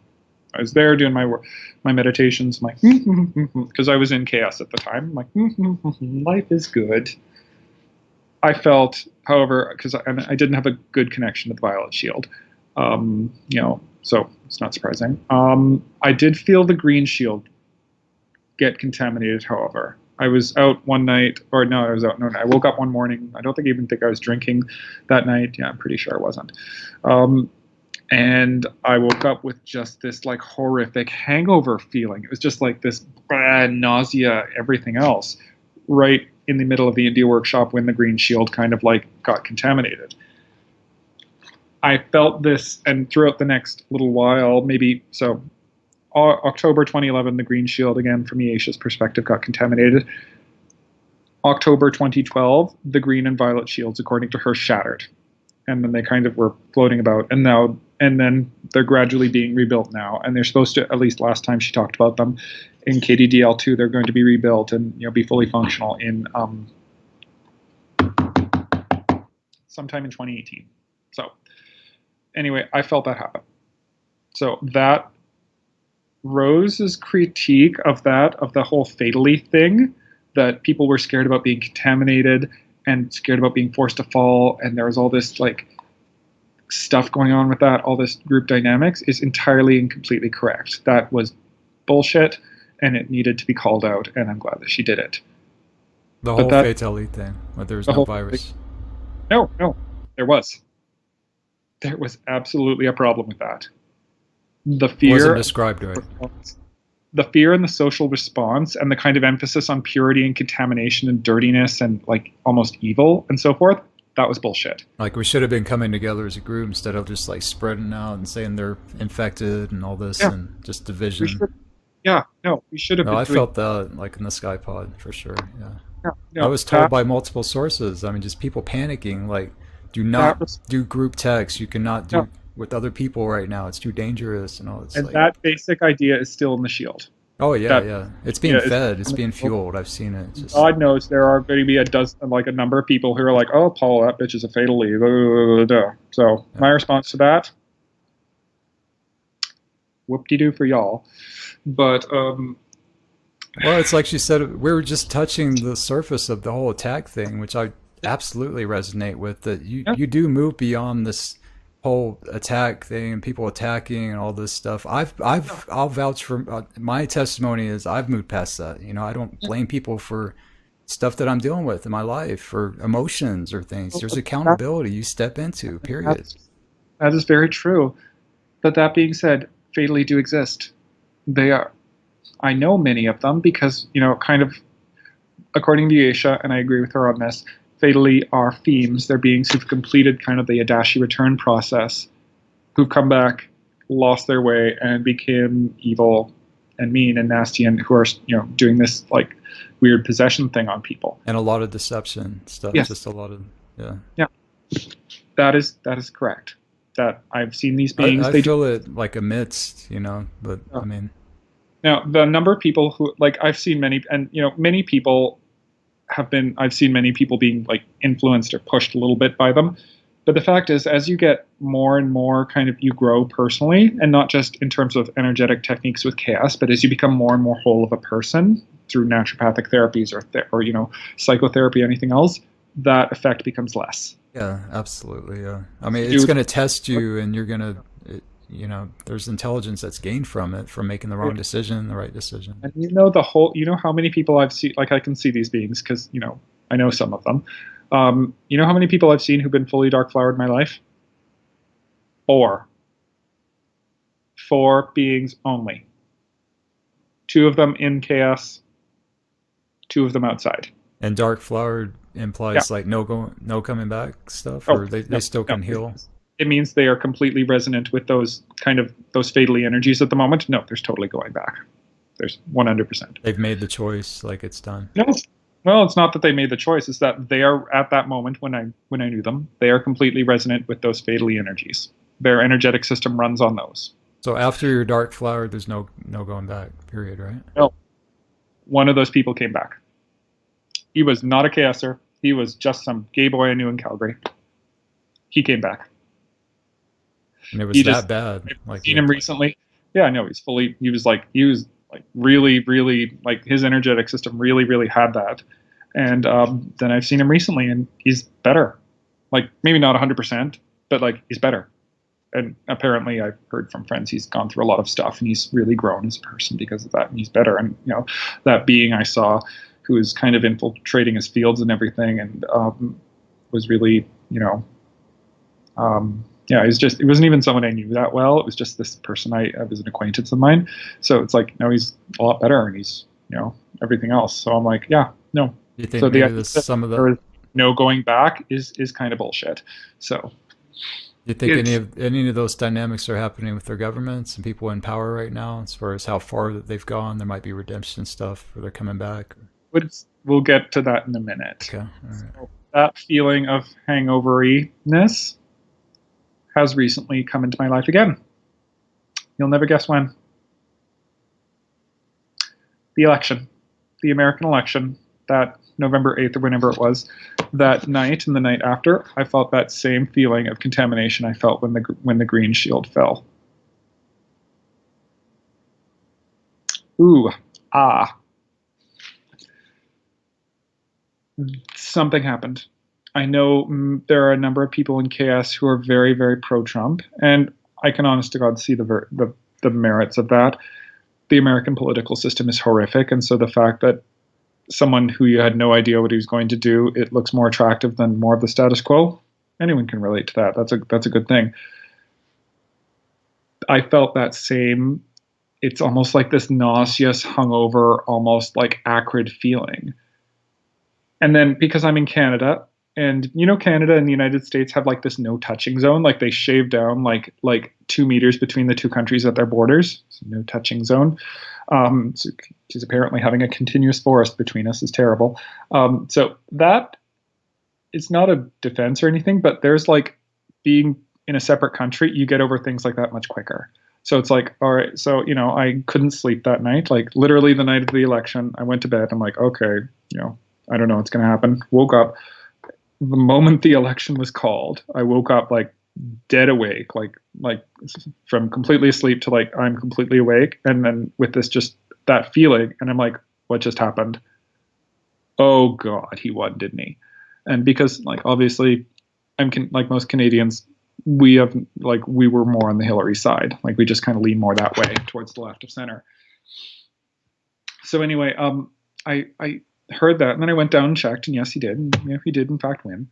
C: I was there doing my meditations, because I was in chaos at the time. I'm like, life is good. I felt, however, because I didn't have a good connection to the Violet Shield, so it's not surprising. I did feel the Green Shield get contaminated, however. I was out one night, or no, I was out. No, I woke up one morning. I don't even think I was drinking that night. Yeah, I'm pretty sure I wasn't. And I woke up with just this like horrific hangover feeling. It was just like this nausea, everything else, right in the middle of the India workshop when the Green Shield kind of like got contaminated. I felt this, and throughout the next little while, maybe so. October 2011, the Green Shield, again from Aisha's perspective, got contaminated. October 2012, the Green and Violet Shields, according to her, shattered. And then they kind of were floating about. And then they're gradually being rebuilt now. And they're supposed to, at least last time she talked about them, in KDDL2, they're going to be rebuilt and be fully functional in sometime in 2018. So anyway, I felt that happen. So that Rose's critique of the whole fatally thing, that people were scared about being contaminated and scared about being forced to fall, and there was all this like stuff going on with that, all this group dynamics, is entirely and completely correct. That was bullshit, and it needed to be called out, and I'm glad that she did it.
A: The whole fatally thing, but there was no virus.
C: No, there was. There was absolutely a problem with that. The fear
A: wasn't described right.
C: the fear and the social response and the kind of emphasis on purity and contamination and dirtiness and like almost evil and so forth, that was bullshit.
A: Like we should have been coming together as a group instead of just like spreading out and saying they're infected and all this
C: Yeah.
A: and just division.
C: We should have
A: No,
C: been
A: I
C: doing.
A: felt that like in the Sky Pod for sure. Yeah.
C: Yeah,
A: I
C: no,
A: was told by multiple sources. I mean, just people panicking, like, do
C: that
A: not
C: was
A: do group text. You cannot
C: no,
A: do with other people right now. It's too dangerous and all. It's
C: and
A: like,
C: that basic idea is still in the shield.
A: oh yeah,
C: That
A: yeah. It's being
C: idea is
A: fed. It's
C: in the
A: being
C: shield.
A: fueled. I've seen it. It's just
C: God knows there are going to be a number of people who are like, "Oh, Paul, that bitch is a fatally." Blah, blah, blah, blah. So
A: yeah.
C: my response to that, whoop-de-doo for y'all. But
A: Well, it's like she said. We were just touching the surface of the whole attack thing, which I absolutely resonate with. That
C: yeah,
A: you do move beyond this whole attack thing and people attacking and all this stuff. I'll vouch for my testimony is I've moved past that. You know, I don't blame people for stuff that I'm dealing with in my life or emotions or things. There's accountability you step into. Period.
C: that is very true. But that being said, fatally do exist. They are. I know many of them because, kind of according to Aisha, and I agree with her on this, fatally are themes. They're beings who've completed kind of the Adashi return process, who've come back, lost their way, and became evil and mean and nasty, and who are, doing this like weird possession thing on people.
A: And a lot of deception stuff.
C: Yes.
A: Just a lot of, yeah.
C: Yeah. That is correct. That I've seen these beings.
A: I
C: they
A: feel
C: do.
A: it like amidst, but I mean,
C: Now, the number of people who, like, I've seen many, and, many people I've seen many people being, like, influenced or pushed a little bit by them. But the fact is, as you get more and more kind of, you grow personally, and not just in terms of energetic techniques with chaos, but as you become more and more whole of a person through naturopathic therapies or psychotherapy, anything else, that effect becomes less.
A: yeah, absolutely. Yeah. I mean, it's going to test you and you're going to, there's intelligence that's gained from it, from making the wrong decision, the right decision.
C: And how many people I've seen, like I can see these beings because, I know some of them. You know how many people I've seen who've been fully dark flowered in my life? Four beings only. 2 of them in chaos, 2 of them outside.
A: And dark flower implies like no coming back stuff, or they still can heal.
C: It means they are completely resonant with those fatally energies at the moment. No, there's totally going back. There's 100%.
A: They've made the choice, like it's done.
C: No, well, it's not that they made the choice. It's that they are at that moment when I knew them. They are completely resonant with those fatally energies. Their energetic system runs on those.
A: So after your dark flower, there's no going back. Period. Right?
C: No, one of those people came back. He was not a chaoser. He was just some gay boy I knew in Calgary. He came back.
A: And it was that bad.
C: I've seen him recently. Yeah, no, he was really, really, like his energetic system really, really had that. And then I've seen him recently and he's better. Like maybe not 100%, but like he's better. And apparently I've heard from friends he's gone through a lot of stuff and he's really grown as a person because of that. And he's better. And, that being I saw who was kind of infiltrating his fields and everything and was really, it wasn't even someone I knew that well. It was just this person I was an acquaintance of mine. So it's like, no, he's a lot better and he's, everything else. So I'm like, yeah, no.
A: You think
C: so
A: maybe some of the
C: no going back is kind of bullshit. So
A: you think any of those dynamics are happening with their governments and people in power right now, as far as how far that they've gone? There might be redemption stuff where they're coming back.
C: We'll get to that in a minute.
A: Okay. All right.
C: So that feeling of hangover-ness has recently come into my life again. You'll never guess when. The election. The American election, that November 8th or whenever it was, that night and the night after, I felt that same feeling of contamination I felt when the green shield fell. Ooh, something happened. I know there are a number of people in chaos who are very, very pro-Trump, and I can honest to God see the merits of that. The American political system is horrific, and so the fact that someone who you had no idea what he was going to do, it looks more attractive than more of the status quo. Anyone can relate to that. That's a good thing. I felt that same it's almost like this nauseous, hungover, almost like acrid feeling. And then because I'm in Canada, and Canada and the United States have like this no touching zone, like they shave down like 2 meters between the two countries at their borders. So no touching zone. So, because apparently having a continuous forest between us is terrible. So that it's not a defense or anything, but there's like being in a separate country, you get over things like that much quicker. So it's like, all right, so I couldn't sleep that night. Like literally the night of the election, I went to bed. I'm like, okay, I don't know what's going to happen. Woke up the moment the election was called. I woke up like dead awake, like from completely asleep to like I'm completely awake, and then with this just that feeling, and I'm like, what just happened? Oh God, he won, didn't he? And because like obviously, like most Canadians, we were more on the Hillary side. Like we just kind of lean more that way towards the left of center. So anyway, I heard that, and then I went down and checked, and yes, he did. And, he did in fact win,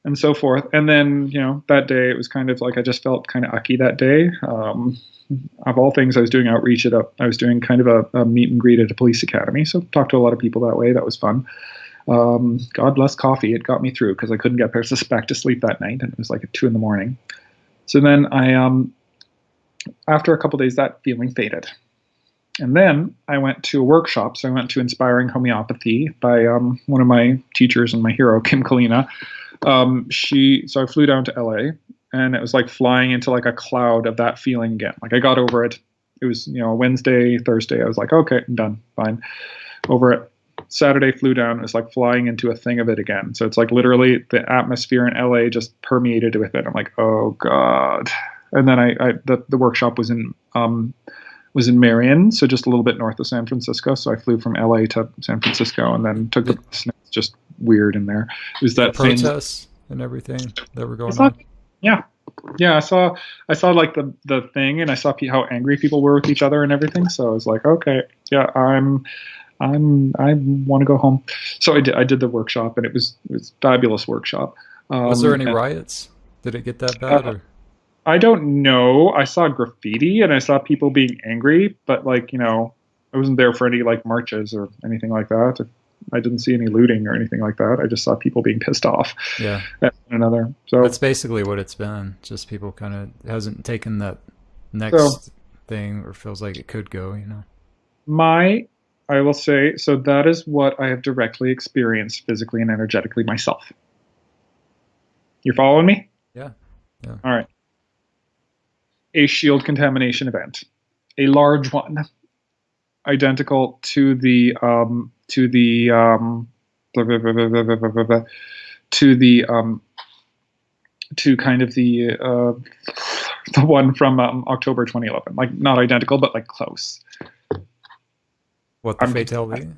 C: and so forth. And then that day it was kind of like I just felt kind of ucky that day. Of all things, I was doing outreach I was doing kind of a meet and greet at a police academy, so talked to a lot of people that way. That was fun. God bless coffee. It got me through because I couldn't get back to sleep that night, and it was like at 2 a.m. So then I, after a couple of days, that feeling faded. And then I went to a workshop. So I went to Inspiring Homeopathy by one of my teachers and my hero, Kim Kalina. So I flew down to LA, and it was like flying into like a cloud of that feeling again. Like I got over it. It was, Wednesday, Thursday. I was like, okay, I'm done, fine, over it. Saturday flew down. It was like flying into a thing of it again. So it's like literally the atmosphere in LA just permeated with it. I'm like, oh God. And then the workshop was in Marion, so just a little bit north of San Francisco. So I flew from LA to San Francisco and then took the bus. It's just weird in there. It was that
A: protests and everything that were going on.
C: Yeah. I saw like the thing, and I saw how angry people were with each other and everything. So I was like, okay, yeah, I want to go home. So I did the workshop, and it was fabulous workshop.
A: Was there any riots? Did it get that bad? Or?
C: I don't know. I saw graffiti and I saw people being angry, but like, I wasn't there for any like marches or anything like that. I didn't see any looting or anything like that. I just saw people being pissed off.
A: Yeah.
C: At one another. So
A: that's basically what it's been. Just people kind of hasn't taken that next thing, or feels like it could go,
C: I will say, so that is what I have directly experienced physically and energetically myself. You're following me?
A: Yeah.
C: All right. A shield contamination event, a large one, identical to kind of the one from October 2011. Like not identical, but like close.
A: What, the fatality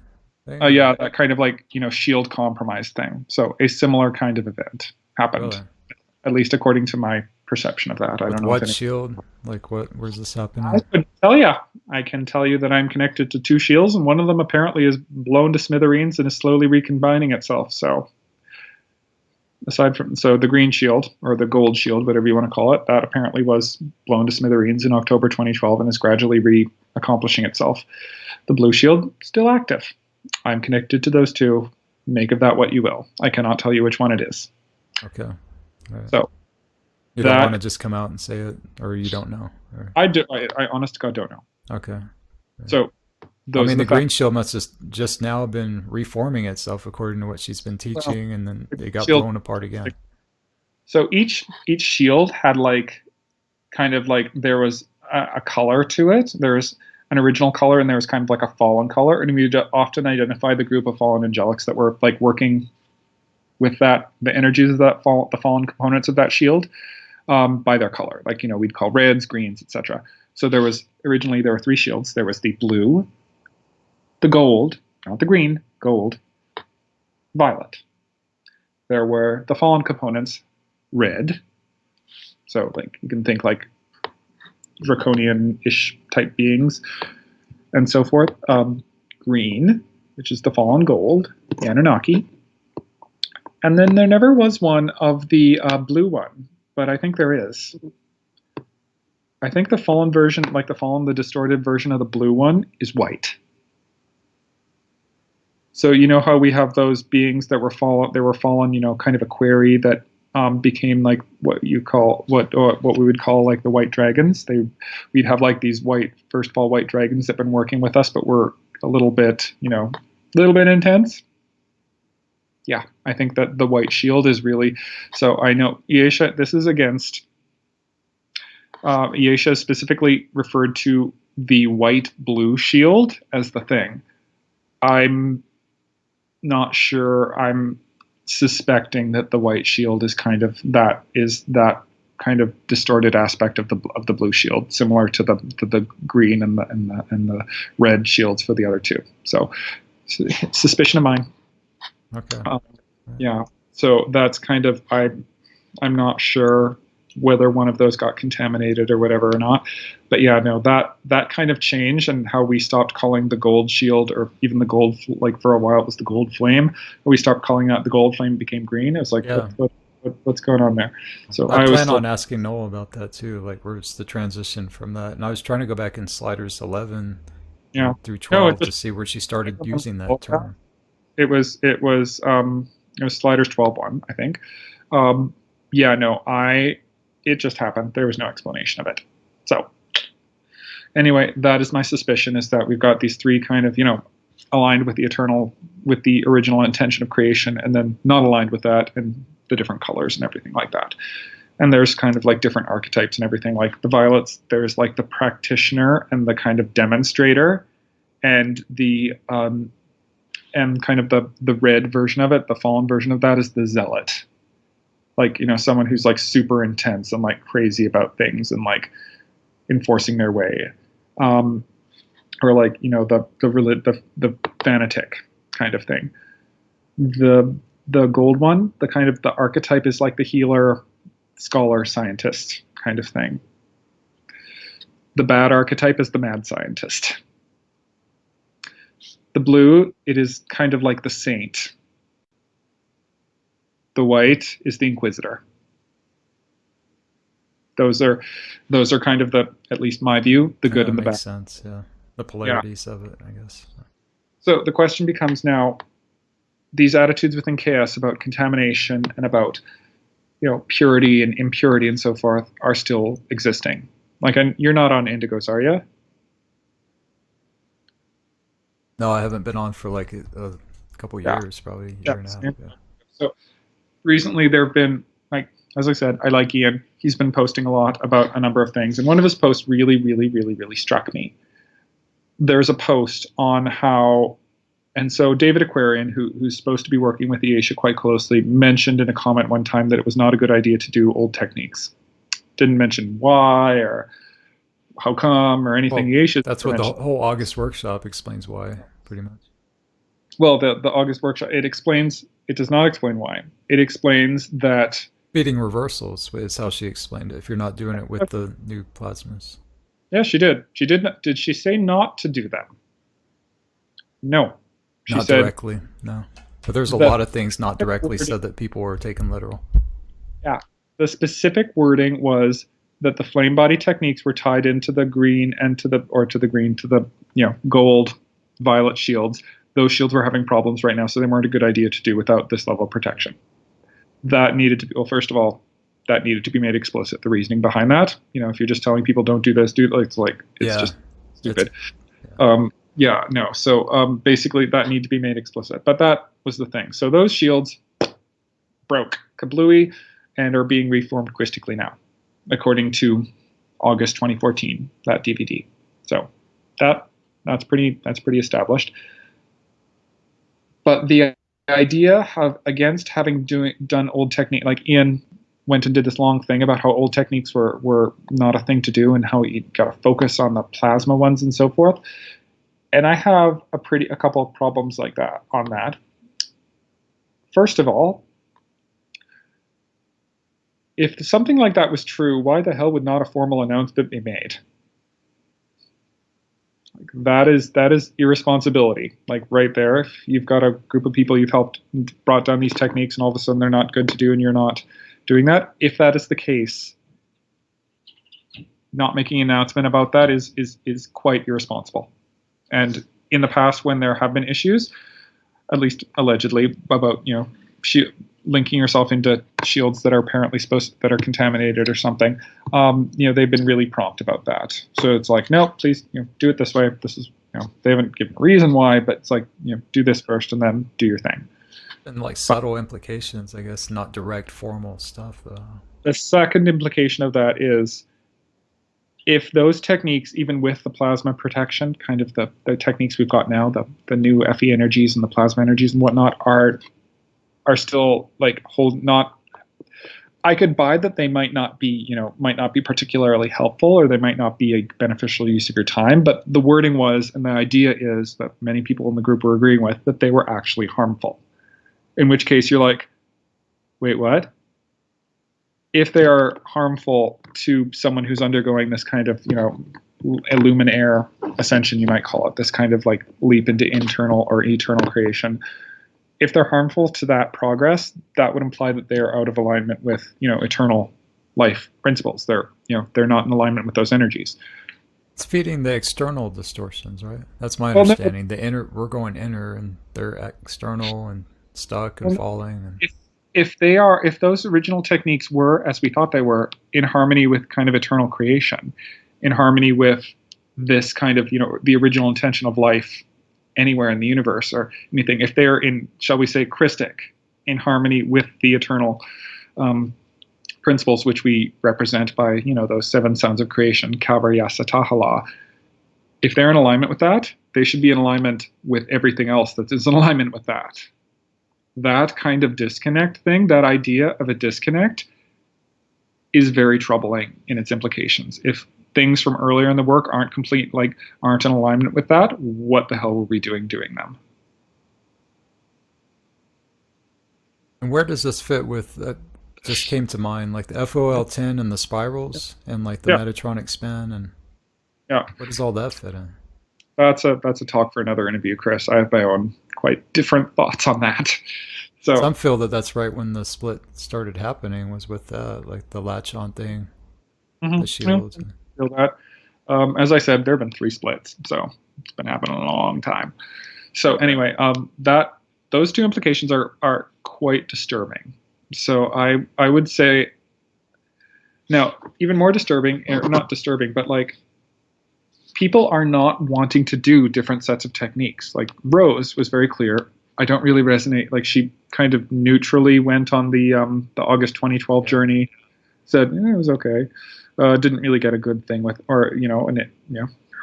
A: thing?
C: Yeah, that kind of like shield compromised thing. So a similar kind of event happened,
A: really?
C: At least according to my perception of that. I don't know
A: what shield? Like where's this happening?
C: I couldn't tell you. I can tell you that I'm connected to 2 shields, and one of them apparently is blown to smithereens and is slowly recombining itself. So the green shield, or the gold shield, whatever you want to call it, that apparently was blown to smithereens in October 2012 and is gradually accomplishing itself. The blue shield, still active. I'm connected to those 2. Make of that what you will. I cannot tell you which one it is.
A: Okay. Right.
C: So
A: you don't want to just come out and say it, or you don't know? Or?
C: I do. I honest to God don't know.
A: Okay. Right.
C: So
A: the green shield must have just now been reforming itself according to what she's been teaching, and then it got blown apart again.
C: So each shield had like kind of like there was a color to it. There was an original color, and there was kind of like a fallen color, and we often identify the group of fallen angelics that were like working with the energies of the fallen components of that shield by their color. Like, we'd call reds, greens, etc. So there were 3 shields. There was the blue, the gold, not the green, gold, violet. There were the fallen components, red. So like you can think like draconian-ish type beings and so forth. Green, which is the fallen gold, the Anunnaki. And then there never was one of the blue one, but I think there is. I think the fallen version, like the distorted version of the blue one, is white. So you know how we have those beings that were fallen, kind of a query that became like what we would call like the white dragons. We'd have like these first of all white dragons that've been working with us, but were a little bit intense. Yeah, I think that the white shield is really, so I know Iesha, this is against, Iesha specifically referred to the white-blue shield as the thing. I'm not sure. I'm suspecting that the white shield is that kind of distorted aspect of the blue shield, similar to the green and the red shields for the other two. So, suspicion of mine.
A: Okay.
C: Yeah. So that's I'm not sure whether one of those got contaminated or whatever or not. But yeah, no, that kind of change, and how we stopped calling the gold shield, or even the gold, like for a while it was the gold flame. We stopped calling that the gold flame, became green. It was like,
A: yeah.
C: what's going on there? So
A: I plan on asking Noel about that too, like where's the transition from that. And I was trying to go back in sliders 11 through 12 to see where she started using that term.
C: It was sliders 12-1, I think. Yeah, no, it just happened. There was no explanation of it. So anyway, that is my suspicion, is that we've got these three kind of, aligned with the original intention of creation, and then not aligned with that, and the different colors and everything like that. And there's kind of like different archetypes and everything. Like the violets, there's like the practitioner and the kind of demonstrator, and the and kind of the red version of it, the fallen version of that, is the zealot. Like, someone who's like super intense and like crazy about things and like enforcing their way, or like the fanatic kind of thing. The gold one, the kind of the archetype, is like the healer, scholar, scientist kind of thing. The bad archetype is the mad scientist. The blue, it is kind of like the saint. The white is the inquisitor. Those are kind of at least my view, the good and the bad.
A: Makes sense, yeah. The polarities of it, I guess.
C: So the question becomes now, these attitudes within chaos about contamination and about, purity and impurity and so forth are still existing. Like, you're not on Indigos, are you?
A: No, I haven't been on for like a couple years, probably a year and a half. Yeah.
C: So recently there have been, like, as I said, I like Ian. He's been posting a lot about a number of things, and one of his posts really, really, really, really struck me. There's a post on how, and so David Aquarian, who's supposed to be working with Iesha quite closely, mentioned in a comment one time that it was not a good idea to do old techniques. Didn't mention why or how come or anything.
A: Well, that's what the whole August workshop explains why, pretty much.
C: Well, the August workshop, it does not explain why. It explains that
A: beating reversals is how she explained it, if you're not doing it with the new plasmas.
C: Yeah, she did. She did not. Did she say not to do them? No.
A: Not directly, no. But there's a lot of things not directly said that people were taking literal.
C: Yeah. The specific wording was that the flame body techniques were tied into the green and to the gold, violet shields. Those shields were having problems right now, so they weren't a good idea to do without this level of protection. That needed to be, well, first of all, that needed to be made explicit. The reasoning behind that, if you're just telling people don't do this, it's just stupid. No. So basically, that needed to be made explicit. But that was the thing. So those shields broke kablooey and are being reformed quistically now, according to August 2014, that DVD. So that's pretty established. But the idea against having done old technique, like Ian went and did this long thing about how old techniques were not a thing to do and how you got to focus on the plasma ones and so forth. And I have a couple of problems like that on that. First of all, if something like that was true, why the hell would not a formal announcement be made? Like, that is irresponsibility. Like, right there, if you've got a group of people you've helped brought down these techniques and all of a sudden they're not good to do and you're not doing that, if that is the case, not making an announcement about that is quite irresponsible. And in the past, when there have been issues, at least allegedly, about linking yourself into shields that are apparently that are contaminated or something, they've been really prompt about that. So it's like, no, please, do it this way. This is, they haven't given a reason why, but it's like, do this first and then do your thing.
A: And like subtle implications, I guess, not direct formal stuff though.
C: The second implication of that is, if those techniques, even with the plasma protection, kind of the techniques we've got now, the new Fe energies and the plasma energies and whatnot, are still like I could buy that they might not be particularly helpful, or they might not be a beneficial use of your time. But the wording was, and the idea is that many people in the group were agreeing with, that they were actually harmful. In which case you're like, wait, what? If they are harmful to someone who's undergoing this kind of, Illuminaire ascension, you might call it, this kind of like leap into internal or eternal creation. If they're harmful to that progress, that would imply that they are out of alignment with, eternal life principles. They're not in alignment with those energies.
A: It's feeding the external distortions, right? That's my understanding. The inner, we're going inner, and they're external and stuck and falling. And
C: if those original techniques were, as we thought they were, in harmony with kind of eternal creation, in harmony with this kind of, the original intention of life anywhere in the universe or anything, if they're in, shall we say, Christic, in harmony with the eternal principles which we represent by, those 7 sounds of creation, Kavarya Satahala, if they're in alignment with that, they should be in alignment with everything else that is in alignment with that. That kind of disconnect thing, that idea of a disconnect, is very troubling in its implications. If things from earlier in the work aren't in alignment with that, what the hell were we doing them?
A: And where does this fit with that? Just came to mind, like the FOL10 and the spirals, and like the Metatronic spin, and what does all that fit in?
C: That's a talk for another interview, Chris. I have my own quite different thoughts on that. So
A: some feel that that's right when the split started happening, was with like the latch on thing, the shields.
C: Feel that. As I said, there have been 3 splits, so it's been happening a long time. So anyway, those 2 implications are quite disturbing. So I would say, now even more disturbing, or not disturbing, but like, people are not wanting to do different sets of techniques. Like Rose was very clear, I don't really resonate. Like, she kind of neutrally went on the August 2012 journey, said it was okay. Didn't really get a good thing with, or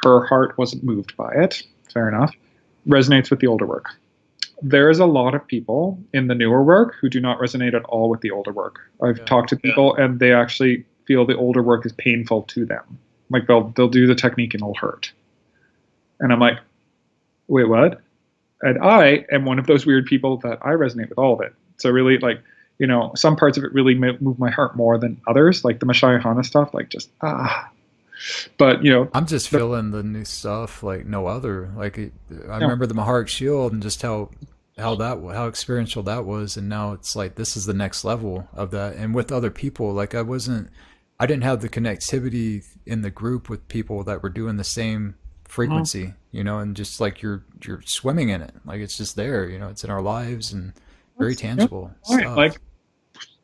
C: her heart wasn't moved by it. Fair enough. Resonates with the older work. There is a lot of people in the newer work who do not resonate at all with the older work. I've talked to people and they actually feel the older work is painful to them. Like they'll do the technique and it'll hurt. And I'm like, wait, what? And I am one of those weird people that I resonate with all of it. So really, like, some parts of it really move my heart more than others, like the Mashai Hana stuff, like just, But,
A: I'm just feeling the new stuff like no other. Like, I remember the Maharic Shield and just how experiential that was. And now it's like, this is the next level of that. And with other people, like I didn't have the connectivity in the group with people that were doing the same frequency, and just like you're swimming in it. Like, it's just there, it's in our lives and very tangible stuff.
C: Like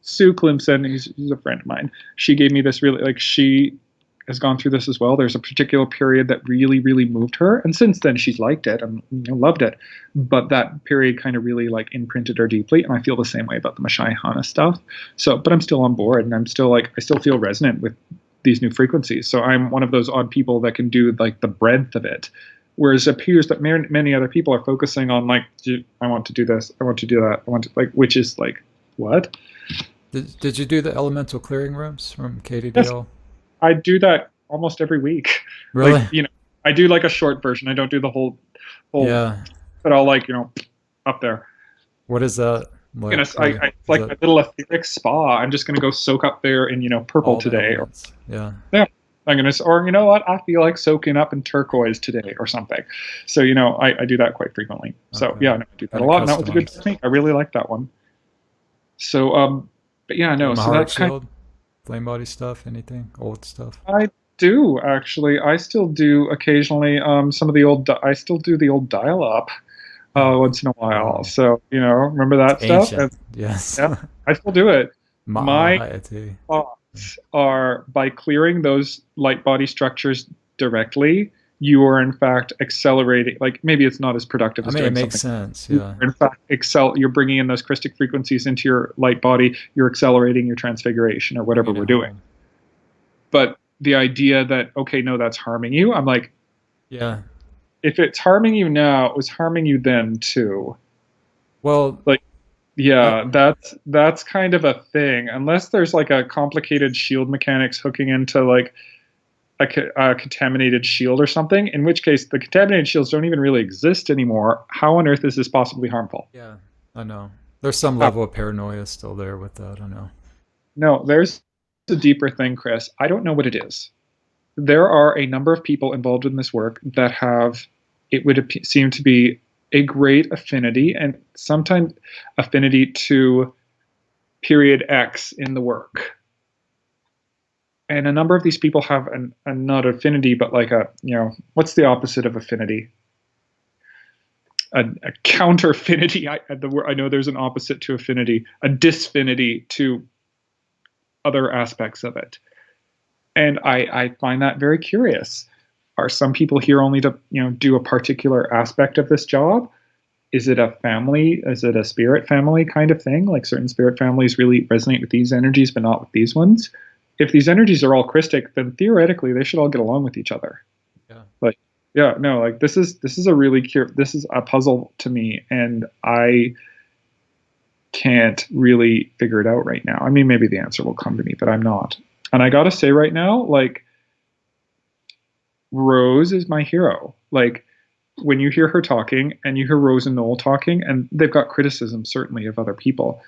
C: Sue Clemson, he's a friend of mine. She gave me this really, like, she has gone through this as well. There's a particular period that really, really moved her. And since then she's liked it and loved it. But that period kind of really like imprinted her deeply. And I feel the same way about the Mashai Hana stuff. So, but I'm still on board and I'm still like, I still feel resonant with these new frequencies. So I'm one of those odd people that can do like the breadth of it. Whereas it appears that many other people are focusing on like, I want to do this, I want to do that, I want to, like, which is like, what?
A: Did you do the elemental clearing rooms from KDDL?
C: Yes. I do that almost every week.
A: Really?
C: Like, I do like a short version. I don't do the whole but I'll like, up there.
A: What is that? Like,
C: it's like a little etheric spa. I'm just going to go soak up there in, purple today.
A: Yeah.
C: I'm going to, or you know what? I feel like soaking up in turquoise today or something. So, I do that quite frequently. So yeah, I do that a lot. And that was a good technique. I really like that one. So, but yeah, no. So that's kind of,
A: flame body stuff, anything, old stuff?
C: I do actually. I still do occasionally. Some of the old. I still do the old dial-up
A: Oh,
C: once in a while.
A: wow.
C: So remember
A: It's
C: that stuff? And
A: ancient. Yes.
C: yeah, I still do it. My
A: Ma'alhaiti.
C: thoughts are by clearing those light body structures directly, you are in fact accelerating. Like maybe it's not as productive
A: I
C: as
A: mean, it
C: doing
A: makes
C: something.
A: sense.
C: You
A: Yeah.
C: are in fact you're bringing in those Christic frequencies into your light body. You're accelerating your transfiguration or whatever
A: Bringing
C: we're
A: it
C: doing.
A: home.
C: But the idea that, okay, no, that's harming you. I'm like,
A: Yeah.
C: if it's harming you now, it was harming you then too.
A: Well,
C: Like,
A: I,
C: yeah, that's kind of a thing. Unless there's like a complicated shield mechanics hooking into like a contaminated shield or something, in which case the contaminated shields don't even really exist anymore. How on earth is this possibly harmful?
A: yeah, I know. There's some
C: Uh,
A: level of paranoia still there with that. I know.
C: no, there's a deeper thing, Chris. I don't know what it is. There are a number of people involved in this work that have, it would seem to be a great affinity and sometimes affinity to period X in the work. And a number of these people have a not affinity, but like what's the opposite of affinity? A counter affinity. I know there's an opposite to affinity, a disfinity to other aspects of it. And I find that very curious. Are some people here only to do a particular aspect of this job? Is it a family? Is it a spirit family kind of thing? Like certain spirit families really resonate with these energies, but not with these ones. If these energies are all Christic, then theoretically they should all get along with each other.
A: Yeah.
C: Like, yeah, no, like this is a really this is a puzzle to me, and I can't really figure it out right now. I mean, maybe the answer will come to me, but I'm not. And I gotta say right now, like Rose is my hero. Like when you hear her talking and you hear Rose and Noel talking, and they've got criticism certainly of other people,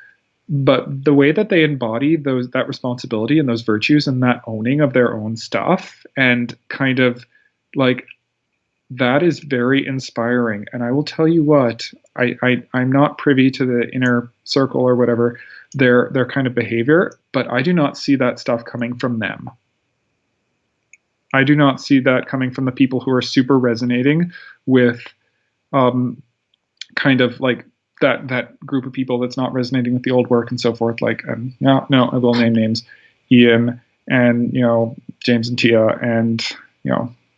C: but the way that they embody that responsibility and those virtues and that owning of their own stuff and kind of like that is very inspiring. And I will tell you what, I'm not privy to the inner circle or whatever their kind of behavior, but I do not see that stuff coming from them. I do not see that coming from the people who are super resonating with kind of like that group of people that's not resonating with the old work and so forth. Like, no, I will name names: Ian and James and Tia and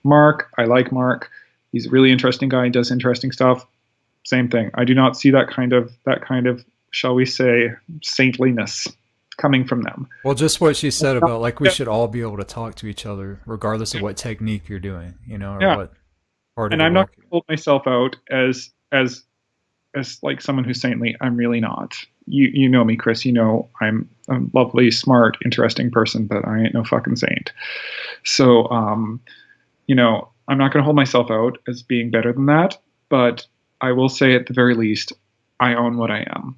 C: Mark. I like Mark. He's a really interesting guy. He does interesting stuff. Same thing. I do not see that kind of shall we say saintliness coming from them.
A: Well, just what she said about like we should all be able to talk to each other regardless of what technique you're doing, or
C: Yeah,
A: what part of
C: and
A: the
C: I'm not
A: work.
C: going to hold myself out as like someone who's saintly. I'm really not. You know me, Chris. You know I'm a lovely, smart, interesting person, but I ain't no fucking saint. So I'm not going to hold myself out as being better than that, but I will say at the very least, I own what I am.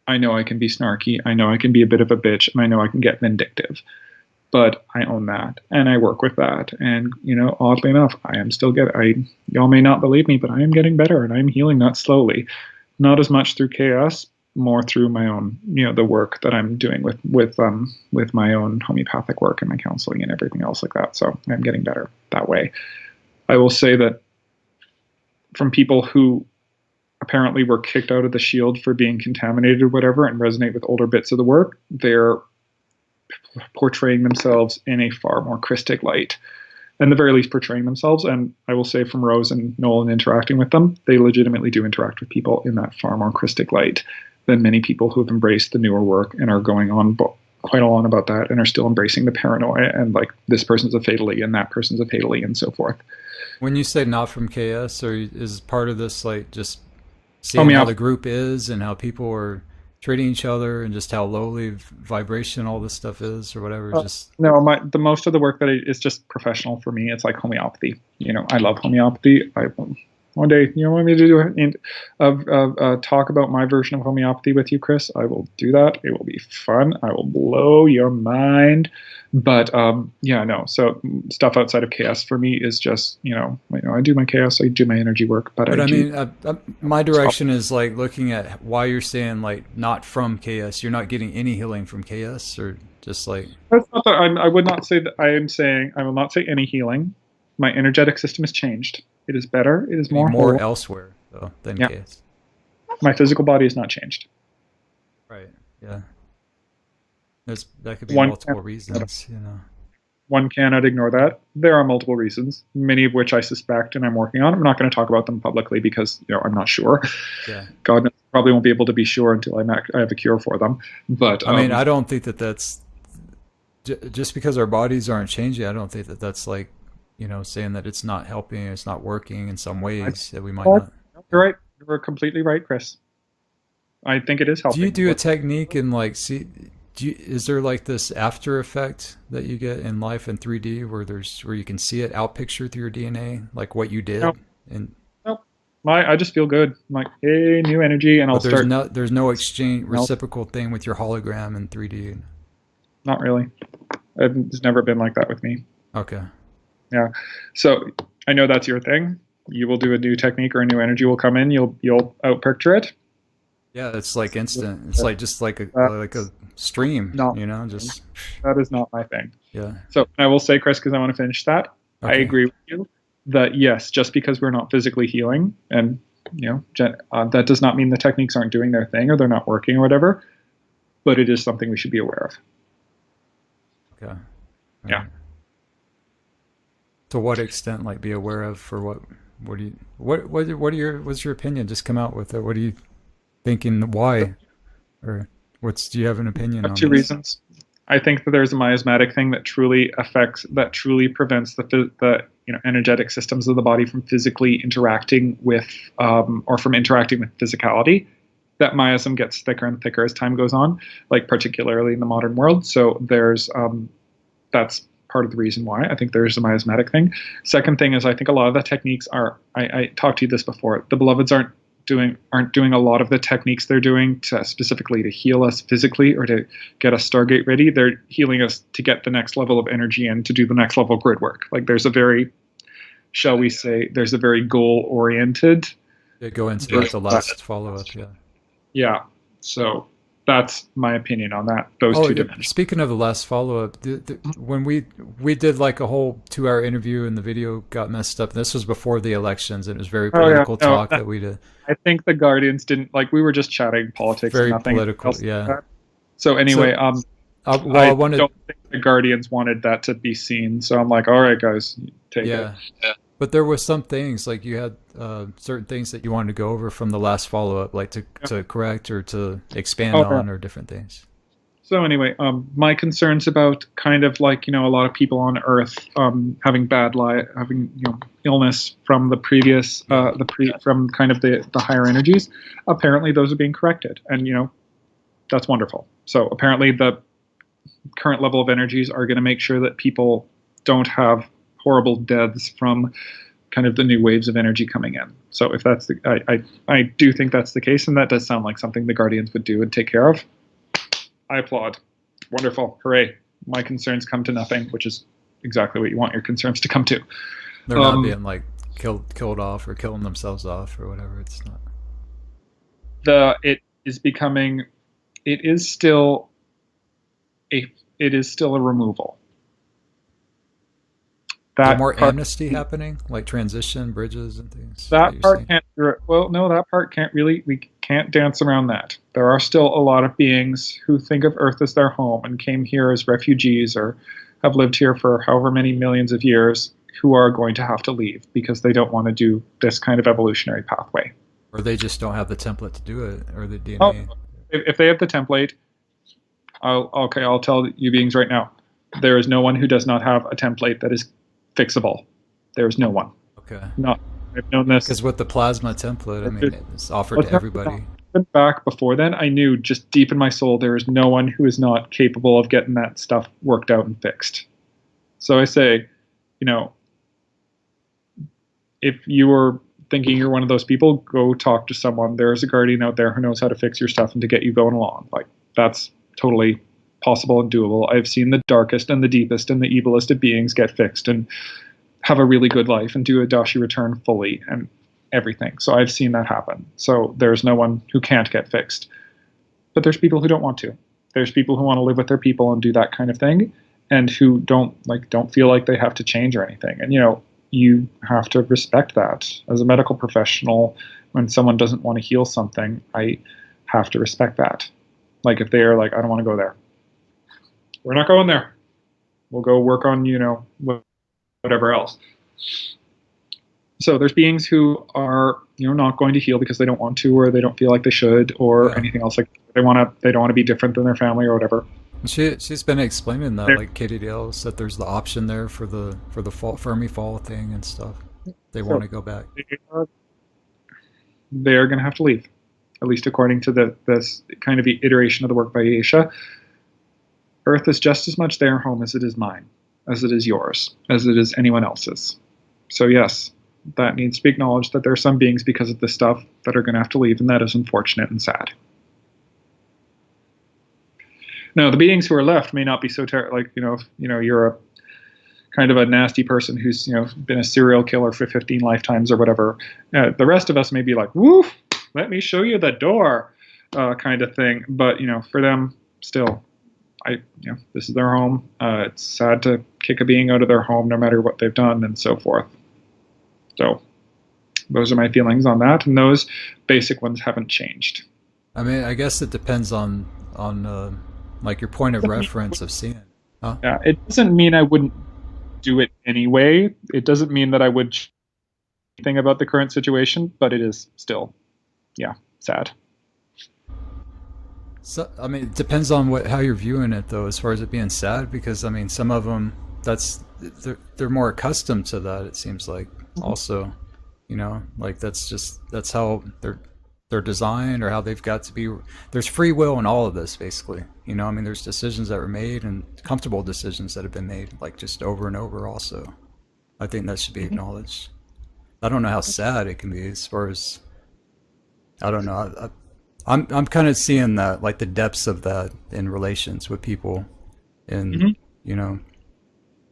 C: I know I can be snarky. I know I can be a bit of a bitch, and I know I can get vindictive. But I own that, and I work with that. And oddly enough, I am still getting. Y'all may not believe me, but I am getting better, and I'm healing that slowly. Not as much through chaos, more through my own, the work that I'm doing with my own homeopathic work and my counseling and everything else like that. So I'm getting better that way. I will say that from people who apparently were kicked out of the shield for being contaminated or whatever and resonate with older bits of the work, they're portraying themselves in a far more Christic light. And the very least portraying themselves. And I will say from Rose and Nolan interacting with them, they legitimately do interact with people in that far more Christic light than many people who have embraced the newer work and are going on quite a lot about that and are still embracing the paranoia and like this person's a fatally and that person's a fatally and so forth.
A: When you say not from KS, or is part of this like just seeing how the
C: Homeopathy.
A: group is and how people are treating each other and just how lowly vibration all this stuff is or whatever? Just
C: No, the most of the work that is just professional for me. It's like homeopathy. I love homeopathy. One day, you want me to do a talk about my version of homeopathy with you, Chris? I will do that. It will be fun. I will blow your mind. But yeah, no. So stuff outside of chaos for me is just I do my chaos, I do my energy work, but
A: But
C: I
A: I
C: do.
A: mean, my direction is like looking at why you're saying like not from KS. You're not getting any healing from KS, or Just like
C: That's not that I would not say that I am saying, I will not say any healing. My energetic system has changed. It is better. It is
A: maybe
C: more
A: more
C: whole.
A: elsewhere though than
C: Yeah.
A: case.
C: My physical body has not changed.
A: Right. Yeah. That could be
C: One
A: multiple reasons, you know.
C: one cannot ignore that. There are multiple reasons, many of which I suspect and I'm working on. I'm not going to talk about them publicly because I'm not sure.
A: Yeah.
C: God knows, probably won't be able to be sure until I have a cure for them. But
A: I mean, I don't think that that's just because our bodies aren't changing. I don't think that that's like, saying that it's not helping, it's not working in some ways that we might not.
C: You're right. You're completely right, Chris. I think it is
A: Do you
C: helping.
A: do a technique and like see? Is there like this after effect that you get in life in 3D where you can see it out picture through your DNA, like what you did?
C: No.
A: And
C: Nope. I just feel good. I'm like, hey, new energy, and I'll
A: but there's
C: start.
A: there's no exchange
C: Nope.
A: reciprocal thing with your hologram in 3D.
C: Not really. It's never been like that with me.
A: Okay.
C: Yeah. So I know that's your thing. You will do a new technique or a new energy will come in. You'll out picture it.
A: Yeah, it's like instant. It's like just like a stream,
C: No,
A: just
C: that is not my thing.
A: yeah.
C: So I will say, Chris, because I want to finish that.
A: Okay.
C: I agree with you that yes, just because we're not physically healing, and that does not mean the techniques aren't doing their thing or they're not working or whatever. But it is something we should be aware of.
A: Okay.
C: Yeah.
A: Right. To what extent, like, be aware of for what? What do you? What's your opinion? Just come out with it. What are you thinking? Why? Or do you have an opinion on
C: Two
A: this?
C: reasons. I think that there's a miasmatic thing that truly prevents the energetic systems of the body from physically interacting with or from interacting with physicality. That miasm gets thicker and thicker as time goes on, like particularly in the modern world. So there's that's part of the reason why I think there's a miasmatic thing. Second thing is I think a lot of the techniques are I talked to you this before. The beloveds aren't doing a lot of the techniques they're doing specifically to heal us physically or to get us Stargate ready. They're healing us to get the next level of energy and to do the next level of grid work. Like there's a very, shall we say, there's a very goal oriented.
A: Go into the last follow up. Yeah.
C: Yeah. So that's my opinion on that. Those two dimensions.
A: Speaking of the last follow up, when we did like a whole 2-hour interview and the video got messed up. This was before the elections and it was very political talk that we did.
C: I think the Guardians didn't we were just chatting politics.
A: Very
C: and nothing
A: political.
C: else
A: Yeah.
C: Like so anyway,
A: I
C: don't think the Guardians wanted that to be seen. So I'm like, all right, guys, take it.
A: Yeah. But there were some things like you had certain things that you wanted to go over from the last follow up, like to correct or to expand on or different things.
C: So anyway, my concerns about kind of like a lot of people on Earth having illness from the previous from kind of the higher energies. Apparently, those are being corrected, and that's wonderful. So apparently, the current level of energies are going to make sure that people don't have horrible deaths from kind of the new waves of energy coming in. So if that's I do think that's the case, and that does sound like something the Guardians would do and take care of. I applaud. Wonderful. Hooray. My concerns come to nothing, which is exactly what you want your concerns to come to.
A: They're not being like killed off or killing themselves off or whatever. It's not.
C: It is still a removal.
A: That more amnesty happening, like transition bridges and things.
C: That part can't. Well, no, that part can't really. We can't dance around that. There are still a lot of beings who think of Earth as their home and came here as refugees or have lived here for however many millions of years, who are going to have to leave because they don't want to do this kind of evolutionary pathway.
A: Or they just don't have the template to do it, or the DNA.
C: Oh, if they have the template, I'll tell you beings right now. There is no one who does not have a template that is fixable. There's no one.
A: Okay.
C: No, I've known this.
A: Because with the plasma template, I mean, it's offered to everybody.
C: Back before then, I knew just deep in my soul there is no one who is not capable of getting that stuff worked out and fixed. So I say, if you were thinking you're one of those people, go talk to someone. There's a guardian out there who knows how to fix your stuff and to get you going along. Like, that's totally possible and doable. I've seen the darkest and the deepest and the evilest of beings get fixed and have a really good life and do a Dashi return fully and everything. So I've seen that happen. So there's no one who can't get fixed. But there's people who don't want to. there's people who want to live with their people and do that kind of thing, and who don't feel like they have to change or anything. And you have to respect that as a medical professional. When someone doesn't want to heal something, I have to respect that. Like if they are like, I don't want to go there, we're not going there. We'll go work on whatever else. So there's beings who are not going to heal because they don't want to, or they don't feel like they should, or anything else. Like they don't want to be different than their family or whatever.
A: She's been explaining that, like Katie Dale's, that there's the option there for the Fermi fall thing and stuff. They want to go back.
C: They're going to have to leave, at least according to this kind of iteration of the work by Aisha. Earth is just as much their home as it is mine, as it is yours, as it is anyone else's. So yes, that needs to be acknowledged, that there are some beings because of this stuff that are going to have to leave, and that is unfortunate and sad. Now, the beings who are left may not be so terrible. Like, if you're a kind of a nasty person who's been a serial killer for 15 lifetimes or whatever. The rest of us may be like, "Woo, let me show you the door," kind of thing. But for them, still, this is their home. It's sad to kick a being out of their home, no matter what they've done, and so forth. So, those are my feelings on that, and those basic ones haven't changed.
A: I mean, I guess it depends on like your point of reference of seeing it. Huh?
C: Yeah, it doesn't mean I wouldn't do it anyway. It doesn't mean that I would change anything about the current situation, but it is still, sad.
A: So, I mean, it depends on how you're viewing it, though, as far as it being sad, because I mean, some of them, they're more accustomed to that. It seems like also, like that's how they're designed, or how they've got to be. There's free will in all of this, basically. I mean, there's decisions that were made and comfortable decisions that have been made, like just over and over. Also, I think that should be acknowledged. I don't know how sad it can be, as far as, I don't know. I'm kind of seeing that, like the depths of that in relations with people, and